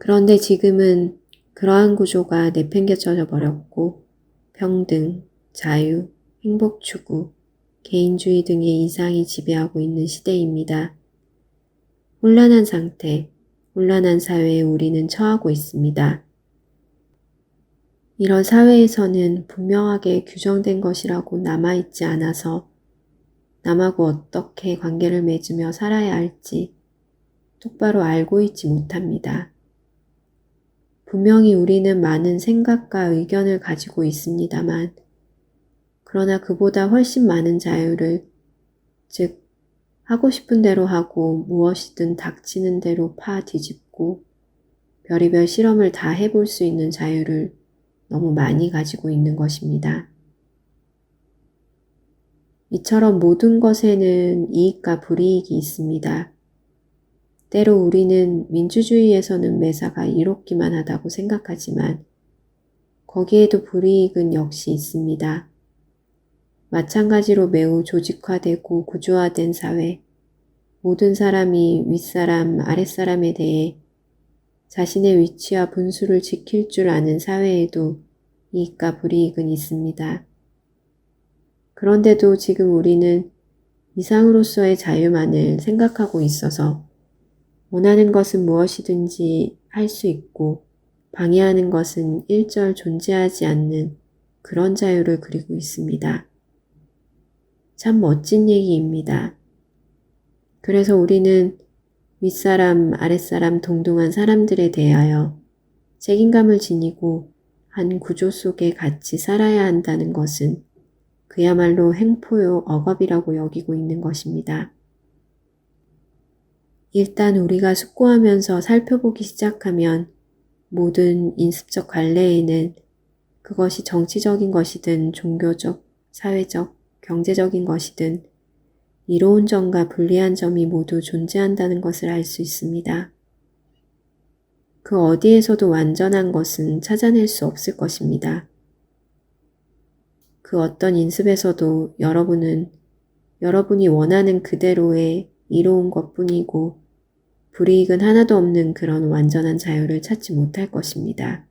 그런데 지금은 그러한 구조가 내팽개쳐져 버렸고 평등, 자유, 행복 추구, 개인주의 등의 이상이 지배하고 있는 시대입니다. 혼란한 상태, 혼란한 사회에 우리는 처하고 있습니다. 이런 사회에서는 분명하게 규정된 것이라고 남아있지 않아서 남하고 어떻게 관계를 맺으며 살아야 할지 똑바로 알고 있지 못합니다. 분명히 우리는 많은 생각과 의견을 가지고 있습니다만 그러나 그보다 훨씬 많은 자유를, 즉 하고 싶은 대로 하고 무엇이든 닥치는 대로 파 뒤집고 별의별 실험을 다 해볼 수 있는 자유를 너무 많이 가지고 있는 것입니다. 이처럼 모든 것에는 이익과 불이익이 있습니다. 때로 우리는 민주주의에서는 매사가 이롭기만 하다고 생각하지만 거기에도 불이익은 역시 있습니다. 마찬가지로 매우 조직화되고 구조화된 사회, 모든 사람이 윗사람, 아랫사람에 대해 자신의 위치와 분수를 지킬 줄 아는 사회에도 이익과 불이익은 있습니다. 그런데도 지금 우리는 이상으로서의 자유만을 생각하고 있어서 원하는 것은 무엇이든지 할 수 있고 방해하는 것은 일절 존재하지 않는 그런 자유를 그리고 있습니다. 참 멋진 얘기입니다. 그래서 우리는 윗사람, 아랫사람 동등한 사람들에 대하여 책임감을 지니고 한 구조 속에 같이 살아야 한다는 것은 그야말로 행포요 억압이라고 여기고 있는 것입니다. 일단 우리가 숙고하면서 살펴보기 시작하면 모든 인습적 관례에는 그것이 정치적인 것이든 종교적, 사회적, 경제적인 것이든 이로운 점과 불리한 점이 모두 존재한다는 것을 알 수 있습니다. 그 어디에서도 완전한 것은 찾아낼 수 없을 것입니다. 그 어떤 인습에서도 여러분은 여러분이 원하는 그대로의 이로운 것뿐이고 불이익은 하나도 없는 그런 완전한 자유를 찾지 못할 것입니다.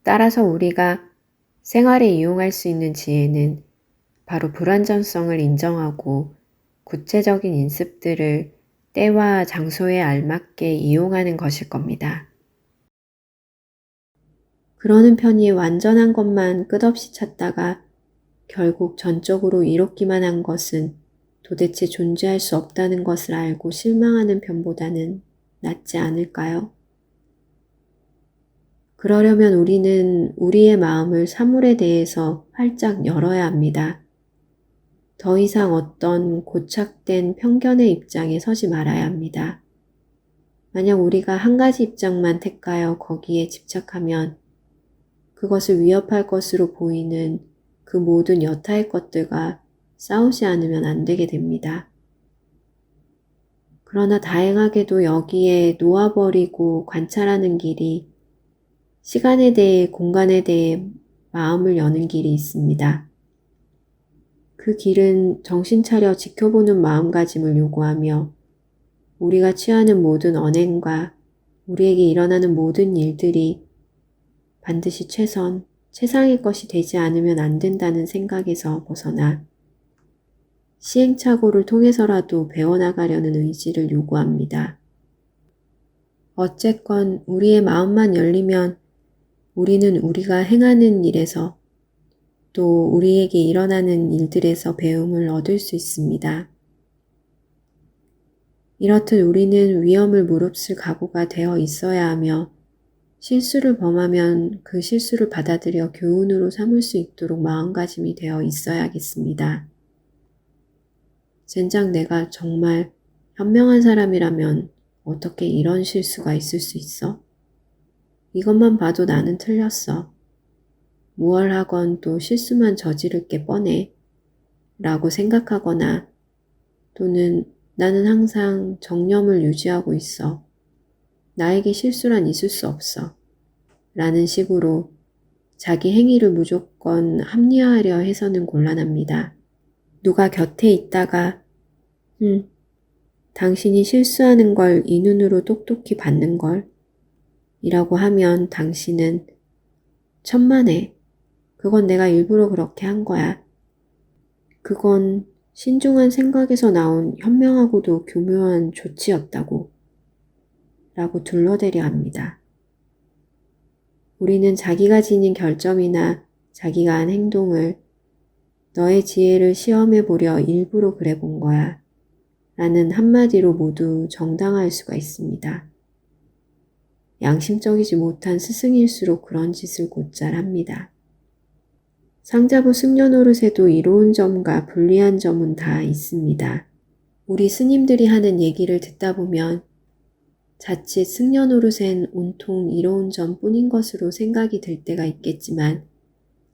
따라서 우리가 생활에 이용할 수 있는 지혜는 바로 불완전성을 인정하고 구체적인 인습들을 때와 장소에 알맞게 이용하는 것일 겁니다. 그러는 편이 완전한 것만 끝없이 찾다가 결국 전적으로 이롭기만 한 것은 도대체 존재할 수 없다는 것을 알고 실망하는 편보다는 낫지 않을까요? 그러려면 우리는 우리의 마음을 사물에 대해서 활짝 열어야 합니다. 더 이상 어떤 고착된 편견의 입장에 서지 말아야 합니다. 만약 우리가 한 가지 입장만 택하여 거기에 집착하면 그것을 위협할 것으로 보이는 그 모든 여타의 것들과 싸우지 않으면 안 되게 됩니다. 그러나 다행하게도 여기에 놓아버리고 관찰하는 길이 시간에 대해 공간에 대해 마음을 여는 길이 있습니다. 그 길은 정신 차려 지켜보는 마음가짐을 요구하며 우리가 취하는 모든 언행과 우리에게 일어나는 모든 일들이 반드시 최상의 것이 되지 않으면 안 된다는 생각에서 벗어나 시행착오를 통해서라도 배워나가려는 의지를 요구합니다. 어쨌건 우리의 마음만 열리면 우리는 우리가 행하는 일에서 또 우리에게 일어나는 일들에서 배움을 얻을 수 있습니다. 이렇듯 우리는 위험을 무릅쓸 각오가 되어 있어야 하며 실수를 범하면 그 실수를 받아들여 교훈으로 삼을 수 있도록 마음가짐이 되어 있어야겠습니다. 젠장 내가 정말 현명한 사람이라면 어떻게 이런 실수가 있을 수 있어? 이것만 봐도 나는 틀렸어. 무얼 하건 또 실수만 저지를 게 뻔해. 라고 생각하거나 또는 나는 항상 정념을 유지하고 있어. 나에게 실수란 있을 수 없어. 라는 식으로 자기 행위를 무조건 합리화하려 해서는 곤란합니다. 누가 곁에 있다가 당신이 실수하는 걸 이 눈으로 똑똑히 받는 걸 이라고 하면 당신은 천만에 그건 내가 일부러 그렇게 한 거야. 그건 신중한 생각에서 나온 현명하고도 교묘한 조치였다고 라고 둘러대려 합니다. 우리는 자기가 지닌 결점이나 자기가 한 행동을 너의 지혜를 시험해 보려 일부러 그래 본 거야 라는 한마디로 모두 정당화할 수가 있습니다. 양심적이지 못한 스승일수록 그런 짓을 곧잘 합니다. 상자부 승려 노릇에도 이로운 점과 불리한 점은 다 있습니다. 우리 스님들이 하는 얘기를 듣다 보면 자칫 승려 노릇엔 온통 이로운 점뿐인 것으로 생각이 들 때가 있겠지만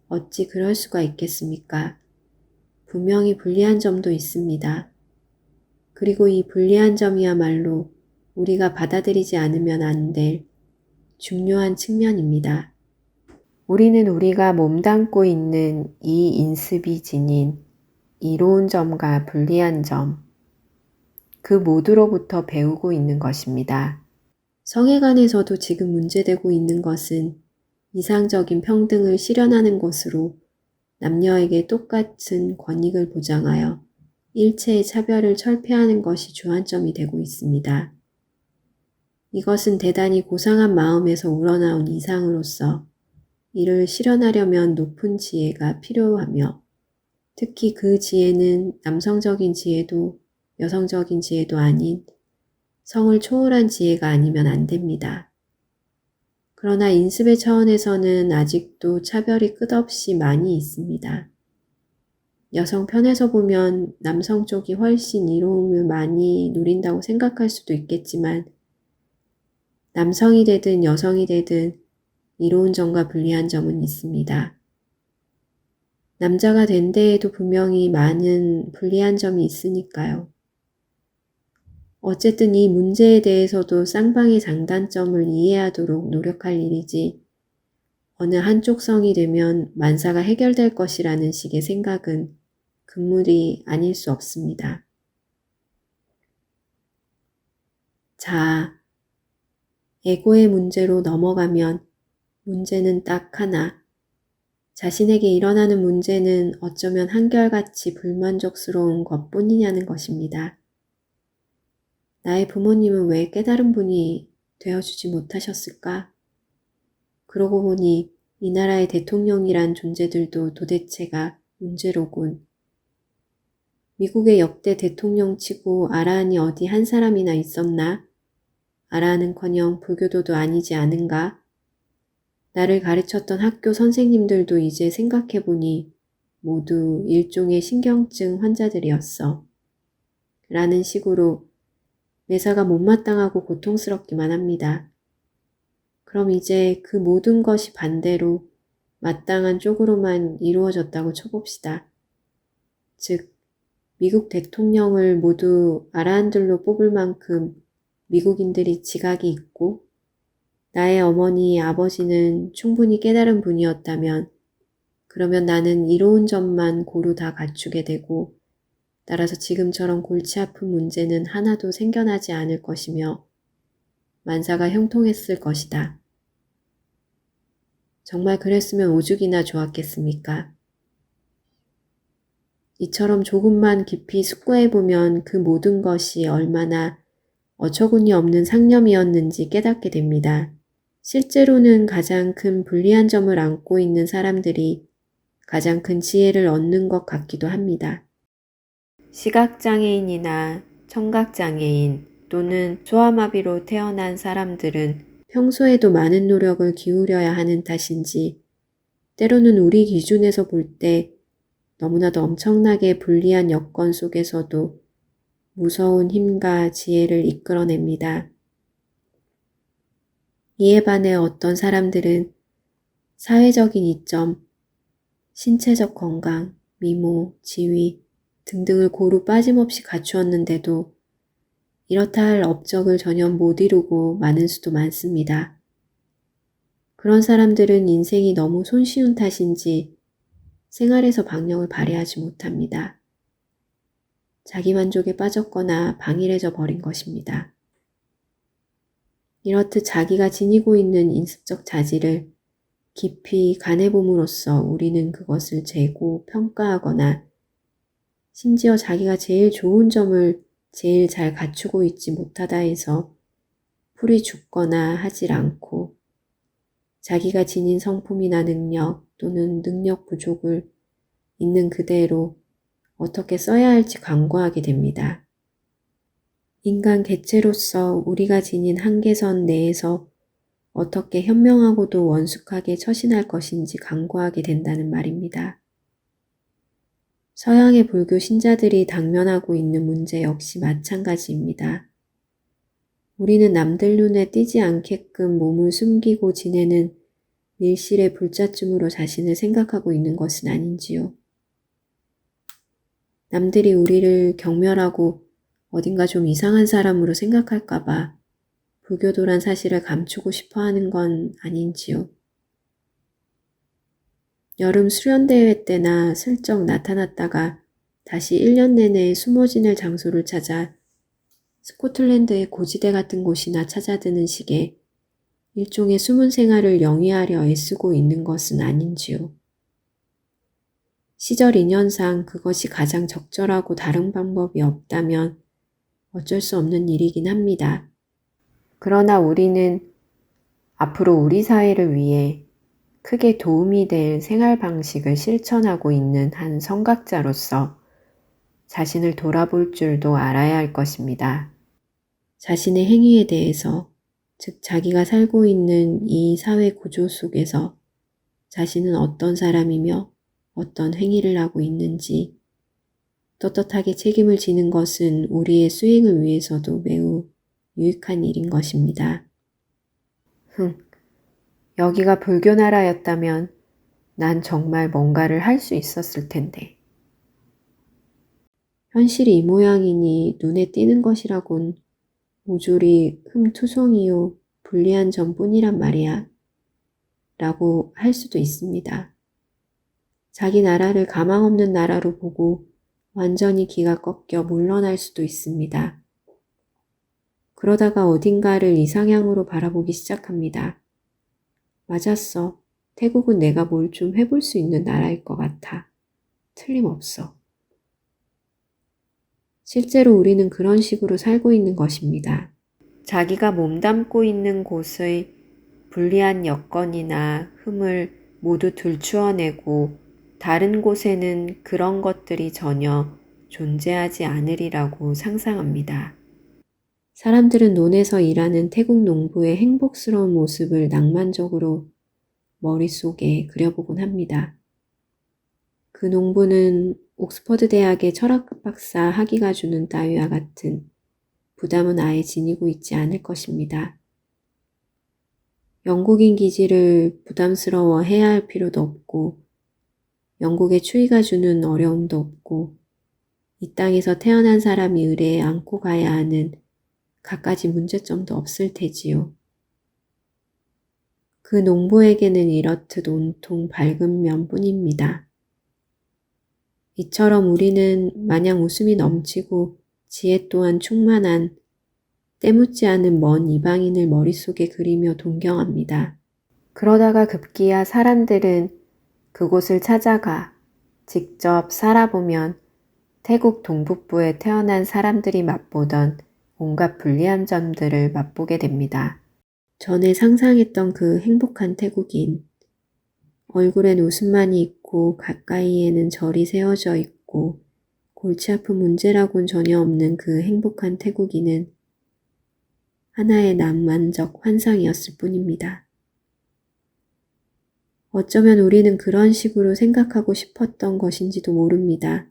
어찌 그럴 수가 있겠습니까? 분명히 불리한 점도 있습니다. 그리고 이 불리한 점이야말로 우리가 받아들이지 않으면 안 될 중요한 측면입니다. 우리는 우리가 몸담고 있는 이 인습이 지닌 이로운 점과 불리한 점, 그 모두로부터 배우고 있는 것입니다. 성애간에서도 지금 문제되고 있는 것은 이상적인 평등을 실현하는 것으로 남녀에게 똑같은 권익을 보장하여 일체의 차별을 철폐하는 것이 주안점이 되고 있습니다. 이것은 대단히 고상한 마음에서 우러나온 이상으로서 이를 실현하려면 높은 지혜가 필요하며 특히 그 지혜는 남성적인 지혜도 여성적인 지혜도 아닌 성을 초월한 지혜가 아니면 안 됩니다. 그러나 인습의 차원에서는 아직도 차별이 끝없이 많이 있습니다. 여성 편에서 보면 남성 쪽이 훨씬 이로움을 많이 누린다고 생각할 수도 있겠지만 남성이 되든 여성이 되든 이로운 점과 불리한 점은 있습니다. 남자가 된 데에도 분명히 많은 불리한 점이 있으니까요. 어쨌든 이 문제에 대해서도 쌍방의 장단점을 이해하도록 노력할 일이지 어느 한쪽 성이 되면 만사가 해결될 것이라는 식의 생각은 금물이 아닐 수 없습니다. 자, 에고의 문제로 넘어가면 문제는 딱 하나. 자신에게 일어나는 문제는 어쩌면 한결같이 불만족스러운 것뿐이냐는 것입니다. 나의 부모님은 왜 깨달은 분이 되어주지 못하셨을까? 그러고 보니 이 나라의 대통령이란 존재들도 도대체가 문제로군. 미국의 역대 대통령치고 아라한이 어디 한 사람이나 있었나? 아라한은커녕 불교도도 아니지 않은가? 나를 가르쳤던 학교 선생님들도 이제 생각해보니 모두 일종의 신경증 환자들이었어. 라는 식으로 매사가 못마땅하고 고통스럽기만 합니다. 그럼 이제 그 모든 것이 반대로 마땅한 쪽으로만 이루어졌다고 쳐봅시다. 즉, 미국 대통령을 모두 아라한들로 뽑을 만큼 미국인들이 지각이 있고 나의 어머니, 아버지는 충분히 깨달은 분이었다면 그러면 나는 이로운 점만 고루 다 갖추게 되고 따라서 지금처럼 골치 아픈 문제는 하나도 생겨나지 않을 것이며 만사가 형통했을 것이다. 정말 그랬으면 오죽이나 좋았겠습니까? 이처럼 조금만 깊이 숙고해보면 그 모든 것이 얼마나 어처구니 없는 상념이었는지 깨닫게 됩니다. 실제로는 가장 큰 불리한 점을 안고 있는 사람들이 가장 큰 지혜를 얻는 것 같기도 합니다. 시각장애인이나 청각장애인 또는 소아마비로 태어난 사람들은 평소에도 많은 노력을 기울여야 하는 탓인지 때로는 우리 기준에서 볼 때 너무나도 엄청나게 불리한 여건 속에서도 무서운 힘과 지혜를 이끌어냅니다. 이에 반해 어떤 사람들은 사회적인 이점, 신체적 건강, 미모, 지위 등등을 고루 빠짐없이 갖추었는데도 이렇다 할 업적을 전혀 못 이루고 마는 수도 많습니다. 그런 사람들은 인생이 너무 손쉬운 탓인지 생활에서 방력을 발휘하지 못합니다. 자기만족에 빠졌거나 방일해져 버린 것입니다. 이렇듯 자기가 지니고 있는 인습적 자질을 깊이 간해봄으로써 우리는 그것을 재고 평가하거나 심지어 자기가 제일 좋은 점을 제일 잘 갖추고 있지 못하다 해서 풀이 죽거나 하질 않고 자기가 지닌 성품이나 능력 또는 능력 부족을 있는 그대로 어떻게 써야 할지 간구하게 됩니다. 인간 개체로서 우리가 지닌 한계선 내에서 어떻게 현명하고도 원숙하게 처신할 것인지 간구하게 된다는 말입니다. 서양의 불교 신자들이 당면하고 있는 문제 역시 마찬가지입니다. 우리는 남들 눈에 띄지 않게끔 몸을 숨기고 지내는 밀실의 불자쯤으로 자신을 생각하고 있는 것은 아닌지요. 남들이 우리를 경멸하고 어딘가 좀 이상한 사람으로 생각할까봐 불교도란 사실을 감추고 싶어 하는 건 아닌지요. 여름 수련대회 때나 슬쩍 나타났다가 다시 1년 내내 숨어 지낼 장소를 찾아 스코틀랜드의 고지대 같은 곳이나 찾아드는 식의 일종의 숨은 생활을 영위하려 애쓰고 있는 것은 아닌지요. 시절 인연상 그것이 가장 적절하고 다른 방법이 없다면 어쩔 수 없는 일이긴 합니다. 그러나 우리는 앞으로 우리 사회를 위해 크게 도움이 될 생활 방식을 실천하고 있는 한 선각자로서 자신을 돌아볼 줄도 알아야 할 것입니다. 자신의 행위에 대해서, 즉 자기가 살고 있는 이 사회 구조 속에서 자신은 어떤 사람이며 어떤 행위를 하고 있는지 떳떳하게 책임을 지는 것은 우리의 수행을 위해서도 매우 유익한 일인 것입니다. 여기가 불교 나라였다면 난 정말 뭔가를 할 수 있었을 텐데. 현실이 이 모양이니 눈에 띄는 것이라곤 모조리 흠투성이요 불리한 점뿐이란 말이야. 라고 할 수도 있습니다. 자기 나라를 가망 없는 나라로 보고 완전히 기가 꺾여 물러날 수도 있습니다. 그러다가 어딘가를 이상향으로 바라보기 시작합니다. 맞았어. 태국은 내가 뭘 좀 해볼 수 있는 나라일 것 같아. 틀림없어. 실제로 우리는 그런 식으로 살고 있는 것입니다. 자기가 몸담고 있는 곳의 불리한 여건이나 흠을 모두 들추어내고 다른 곳에는 그런 것들이 전혀 존재하지 않으리라고 상상합니다. 사람들은 논에서 일하는 태국 농부의 행복스러운 모습을 낭만적으로 머릿속에 그려보곤 합니다. 그 농부는 옥스퍼드 대학의 철학 박사 학위가 주는 따위와 같은 부담은 아예 지니고 있지 않을 것입니다. 영국인 기지를 부담스러워 해야 할 필요도 없고 영국의 추위가 주는 어려움도 없고 이 땅에서 태어난 사람이 의뢰에 안고 가야 하는 갖가지 문제점도 없을 테지요. 그 농부에게는 이렇듯 온통 밝은 면뿐입니다. 이처럼 우리는 마냥 웃음이 넘치고 지혜 또한 충만한 때묻지 않은 먼 이방인을 머릿속에 그리며 동경합니다. 그러다가 급기야 사람들은 그곳을 찾아가 직접 살아보면 태국 동북부에 태어난 사람들이 맛보던 온갖 불리한 점들을 맛보게 됩니다. 전에 상상했던 그 행복한 태국인, 얼굴엔 웃음만이 있고 가까이에는 절이 세워져 있고 골치 아픈 문제라곤 전혀 없는 그 행복한 태국인은 하나의 낭만적 환상이었을 뿐입니다. 어쩌면 우리는 그런 식으로 생각하고 싶었던 것인지도 모릅니다.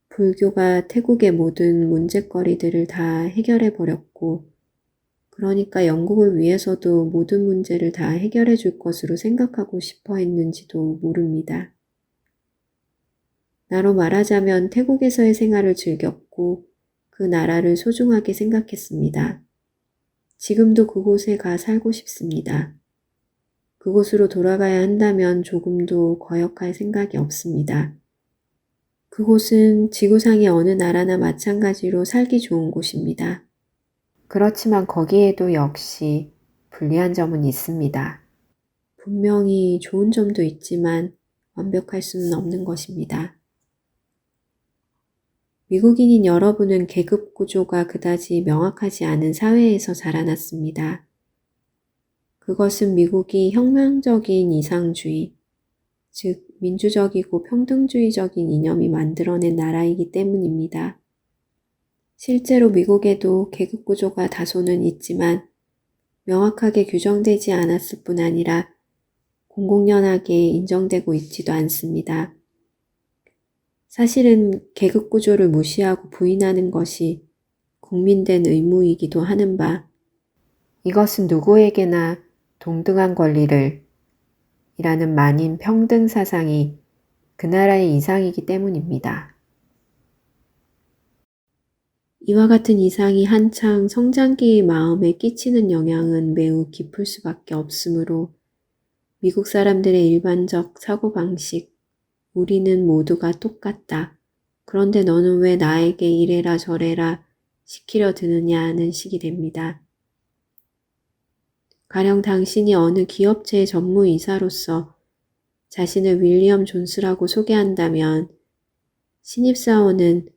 불교가 태국의 모든 문제거리들을 다 해결해 버렸고, 그러니까 영국을 위해서도 모든 문제를 다 해결해 줄 것으로 생각하고 싶어 했는지도 모릅니다. 나로 말하자면 태국에서의 생활을 즐겼고 그 나라를 소중하게 생각했습니다. 지금도 그곳에 가 살고 싶습니다. 그곳으로 돌아가야 한다면 조금도 거역할 생각이 없습니다. 그곳은 지구상의 어느 나라나 마찬가지로 살기 좋은 곳입니다. 그렇지만 거기에도 역시 불리한 점은 있습니다. 분명히 좋은 점도 있지만 완벽할 수는 없는 것입니다. 미국인인 여러분은 계급 구조가 그다지 명확하지 않은 사회에서 자라났습니다. 그것은 미국이 혁명적인 이상주의, 즉 민주적이고 평등주의적인 이념이 만들어낸 나라이기 때문입니다. 실제로 미국에도 계급 구조가 다소는 있지만 명확하게 규정되지 않았을 뿐 아니라 공공연하게 인정되고 있지도 않습니다. 사실은 계급 구조를 무시하고 부인하는 것이 국민된 의무이기도 하는 바, 이것은 누구에게나 동등한 권리를 이라는 만인 평등 사상이 그 나라의 이상이기 때문입니다. 이와 같은 이상이 한창 성장기의 마음에 끼치는 영향은 매우 깊을 수밖에 없으므로 미국 사람들의 일반적 사고방식, 우리는 모두가 똑같다. 그런데 너는 왜 나에게 이래라 저래라 시키려 드느냐는 식이 됩니다. 가령 당신이 어느 기업체의 전무이사로서 자신을 윌리엄 존스라고 소개한다면 신입사원은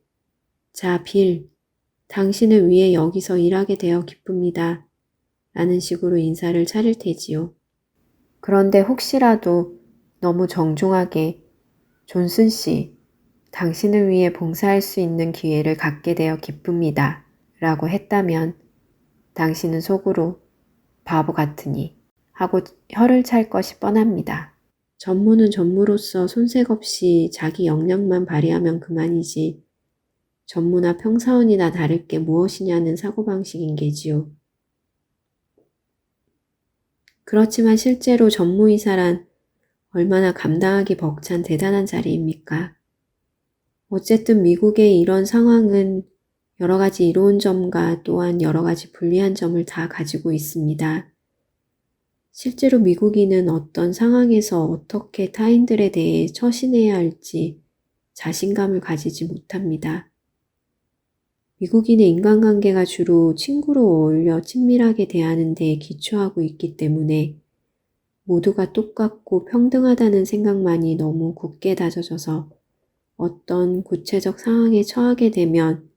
자, 빌, 당신을 위해 여기서 일하게 되어 기쁩니다. 라는 식으로 인사를 차릴 테지요. 그런데 혹시라도 너무 정중하게 존슨 씨, 당신을 위해 봉사할 수 있는 기회를 갖게 되어 기쁩니다. 라고 했다면 당신은 속으로 바보 같으니 하고 혀를 찰 것이 뻔합니다. 전무는 전무로서 손색 없이 자기 역량만 발휘하면 그만이지 전무나 평사원이나 다를 게 무엇이냐는 사고방식인 게지요. 그렇지만 실제로 전무이사란 얼마나 감당하기 벅찬 대단한 자리입니까? 어쨌든 미국의 이런 상황은 여러 가지 이로운 점과 또한 여러 가지 불리한 점을 다 가지고 있습니다. 실제로 미국인은 어떤 상황에서 어떻게 타인들에 대해 처신해야 할지 자신감을 가지지 못합니다. 미국인의 인간관계가 주로 친구로 어울려 친밀하게 대하는 데에 기초하고 있기 때문에 모두가 똑같고 평등하다는 생각만이 너무 굳게 다져져서 어떤 구체적 상황에 처하게 되면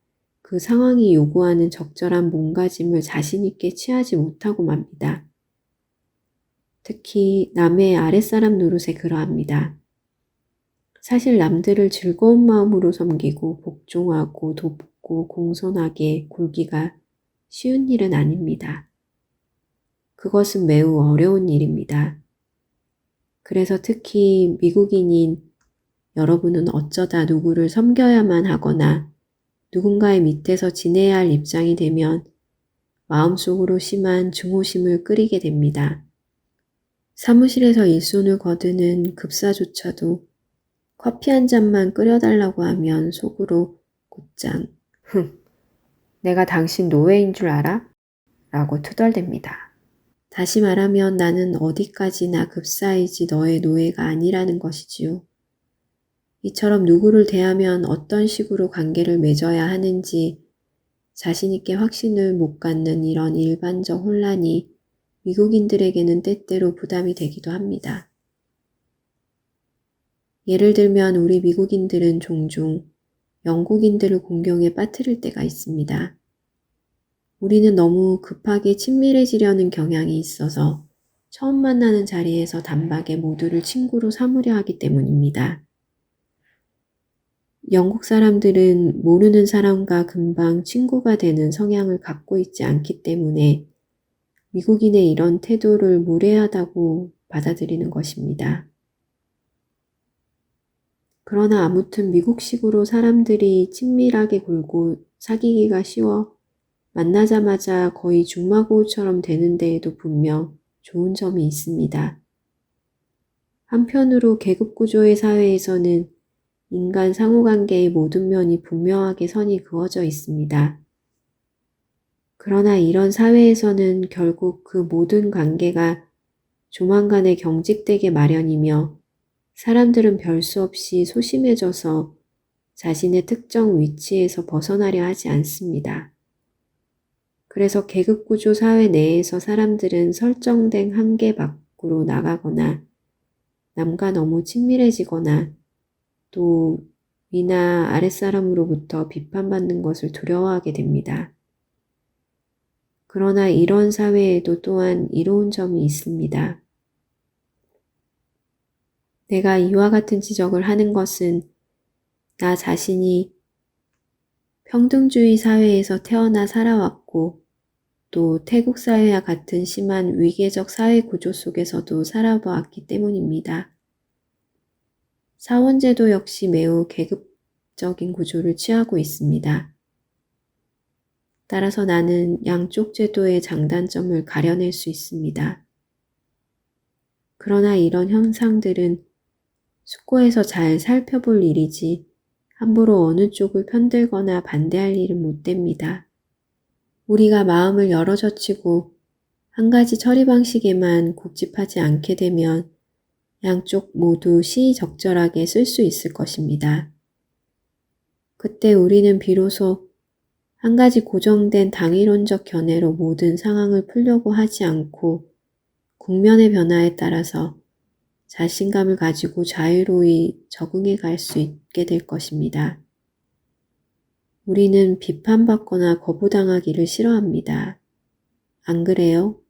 그 상황이 요구하는 적절한 몸가짐을 자신 있게 취하지 못하고 맙니다. 특히 남의 아랫사람 노릇에 그러합니다. 사실 남들을 즐거운 마음으로 섬기고 복종하고 돕고 공손하게 굴기가 쉬운 일은 아닙니다. 그것은 매우 어려운 일입니다. 그래서 특히 미국인인 여러분은 어쩌다 누구를 섬겨야만 하거나 누군가의 밑에서 지내야 할 입장이 되면 마음속으로 심한 증오심을 끓이게 됩니다. 사무실에서 일손을 거두는 급사조차도 커피 한 잔만 끓여달라고 하면 속으로 곧장 내가 당신 노예인 줄 알아? 라고 투덜댑니다. 다시 말하면 나는 어디까지나 급사이지 너의 노예가 아니라는 것이지요. 이처럼 누구를 대하면 어떤 식으로 관계를 맺어야 하는지 자신 있게 확신을 못 갖는 이런 일반적 혼란이 미국인들에게는 때때로 부담이 되기도 합니다. 예를 들면 우리 미국인들은 종종 영국인들을 공경에 빠뜨릴 때가 있습니다. 우리는 너무 급하게 친밀해지려는 경향이 있어서 처음 만나는 자리에서 단박에 모두를 친구로 삼으려 하기 때문입니다. 영국 사람들은 모르는 사람과 금방 친구가 되는 성향을 갖고 있지 않기 때문에 미국인의 이런 태도를 무례하다고 받아들이는 것입니다. 그러나 아무튼 미국식으로 사람들이 친밀하게 굴고 사귀기가 쉬워 만나자마자 거의 중마고우처럼 되는 데에도 분명 좋은 점이 있습니다. 한편으로 계급구조의 사회에서는 인간 상호관계의 모든 면이 분명하게 선이 그어져 있습니다. 그러나 이런 사회에서는 결국 그 모든 관계가 조만간에 경직되게 마련이며 사람들은 별 수 없이 소심해져서 자신의 특정 위치에서 벗어나려 하지 않습니다. 그래서 계급구조 사회 내에서 사람들은 설정된 한계 밖으로 나가거나 남과 너무 친밀해지거나 또 위나 아랫사람으로부터 비판받는 것을 두려워하게 됩니다. 그러나 이런 사회에도 또한 이로운 점이 있습니다. 내가 이와 같은 지적을 하는 것은 나 자신이 평등주의 사회에서 태어나 살아왔고 또 태국 사회와 같은 심한 위계적 사회 구조 속에서도 살아보았기 때문입니다. 사원제도 역시 매우 계급적인 구조를 취하고 있습니다. 따라서 나는 양쪽 제도의 장단점을 가려낼 수 있습니다. 그러나 이런 현상들은 숙고해서 잘 살펴볼 일이지 함부로 어느 쪽을 편들거나 반대할 일은 못 됩니다. 우리가 마음을 열어젖히고 한 가지 처리 방식에만 국집하지 않게 되면 양쪽 모두 시의적절하게 쓸 수 있을 것입니다. 그때 우리는 비로소 한 가지 고정된 당위론적 견해로 모든 상황을 풀려고 하지 않고 국면의 변화에 따라서 자신감을 가지고 자유로이 적응해 갈 수 있게 될 것입니다. 우리는 비판받거나 거부당하기를 싫어합니다. 안 그래요?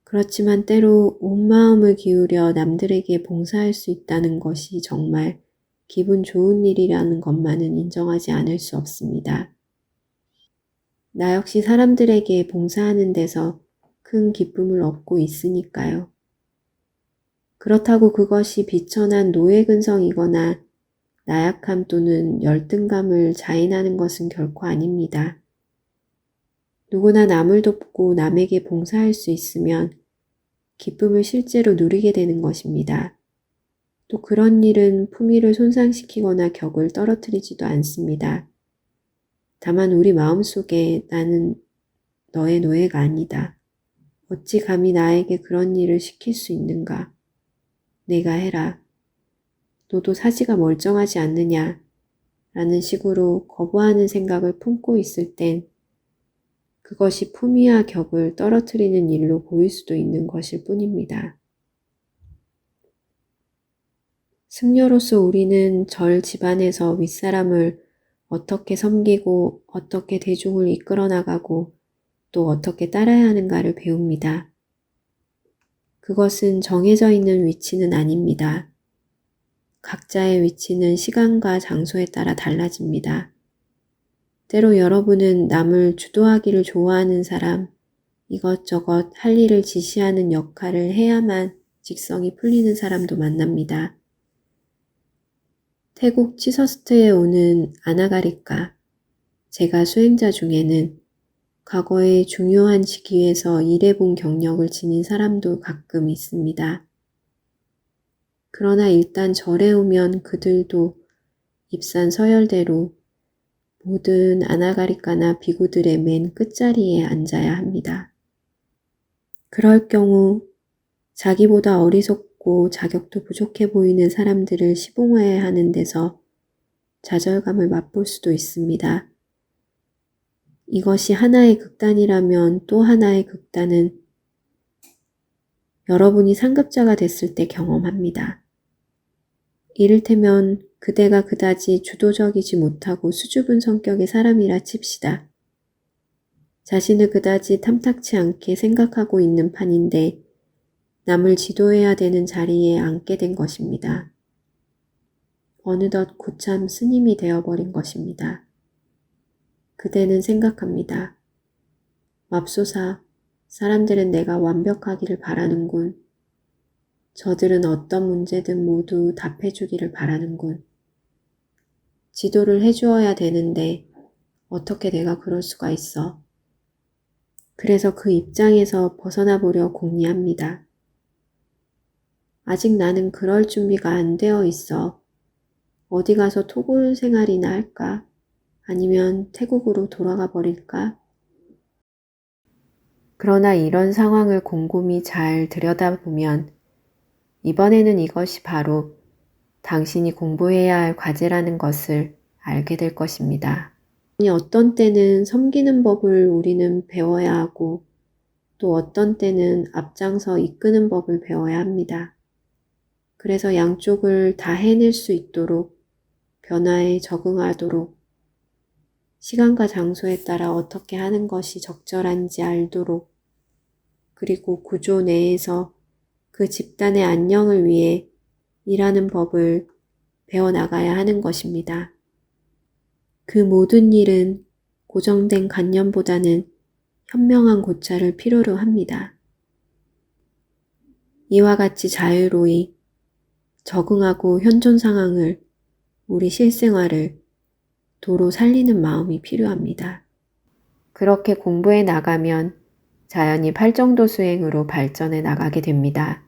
그렇지만 때로 온 마음을 기울여 남들에게 봉사할 수 있다는 것이 정말 기분 좋은 일이라는 것만은 인정하지 않을 수 없습니다. 나 역시 사람들에게 봉사하는 데서 큰 기쁨을 얻고 있으니까요. 그렇다고 그것이 비천한 노예근성이거나 나약함 또는 열등감을 자인하는 것은 결코 아닙니다. 누구나 남을 돕고 남에게 봉사할 수 있으면 기쁨을 실제로 누리게 되는 것입니다. 또 그런 일은 품위를 손상시키거나 격을 떨어뜨리지도 않습니다. 다만 우리 마음속에 나는 너의 노예가 아니다. 어찌 감히 나에게 그런 일을 시킬 수 있는가? 내가 해라. 너도 사지가 멀쩡하지 않느냐? 라는 식으로 거부하는 생각을 품고 있을 땐 그것이 품위와 격을 떨어뜨리는 일로 보일 수도 있는 것일 뿐입니다. 승려로서 우리는 절 집안에서 윗사람을 어떻게 섬기고 어떻게 대중을 이끌어 나가고 또 어떻게 따라야 하는가를 배웁니다. 그것은 정해져 있는 위치는 아닙니다. 각자의 위치는 시간과 장소에 따라 달라집니다. 때로 여러분은 남을 주도하기를 좋아하는 사람, 이것저것 할 일을 지시하는 역할을 해야만 직성이 풀리는 사람도 만납니다. 태국 치서스트에 오는 아나가리카, 제가 수행자 중에는 과거의 중요한 직위에서 일해본 경력을 지닌 사람도 가끔 있습니다. 그러나 일단 절에 오면 그들도 입산 서열대로 모든 아나가리카나 비구들의 맨 끝자리에 앉아야 합니다. 그럴 경우 자기보다 어리석고 자격도 부족해 보이는 사람들을 시봉하는 데서 좌절감을 맛볼 수도 있습니다. 이것이 하나의 극단이라면 또 하나의 극단은 여러분이 상급자가 됐을 때 경험합니다. 이를테면 그대가 그다지 주도적이지 못하고 수줍은 성격의 사람이라 칩시다. 자신을 그다지 탐탁치 않게 생각하고 있는 판인데 남을 지도해야 되는 자리에 앉게 된 것입니다. 어느덧 고참 스님이 되어버린 것입니다. 그대는 생각합니다. 맙소사, 사람들은 내가 완벽하기를 바라는군. 저들은 어떤 문제든 모두 답해주기를 바라는군. 지도를 해주어야 되는데 어떻게 내가 그럴 수가 있어. 그래서 그 입장에서 벗어나 보려 궁리합니다. 아직 나는 그럴 준비가 안 되어 있어. 어디 가서 토굴 생활이나 할까? 아니면 태국으로 돌아가 버릴까? 그러나 이런 상황을 곰곰이 잘 들여다보면 이번에는 이것이 바로 당신이 공부해야 할 과제라는 것을 알게 될 것입니다. 어떤 때는 섬기는 법을 우리는 배워야 하고 또 어떤 때는 앞장서 이끄는 법을 배워야 합니다. 그래서 양쪽을 다 해낼 수 있도록 변화에 적응하도록 시간과 장소에 따라 어떻게 하는 것이 적절한지 알도록 그리고 구조 내에서 그 집단의 안녕을 위해 일하는 법을 배워나가야 하는 것입니다. 그 모든 일은 고정된 관념보다는 현명한 고찰을 필요로 합니다. 이와 같이 자유로이 적응하고 현존 상황을 우리 실생활을 도로 살리는 마음이 필요합니다. 그렇게 공부해 나가면 자연히 팔정도 수행으로 발전해 나가게 됩니다.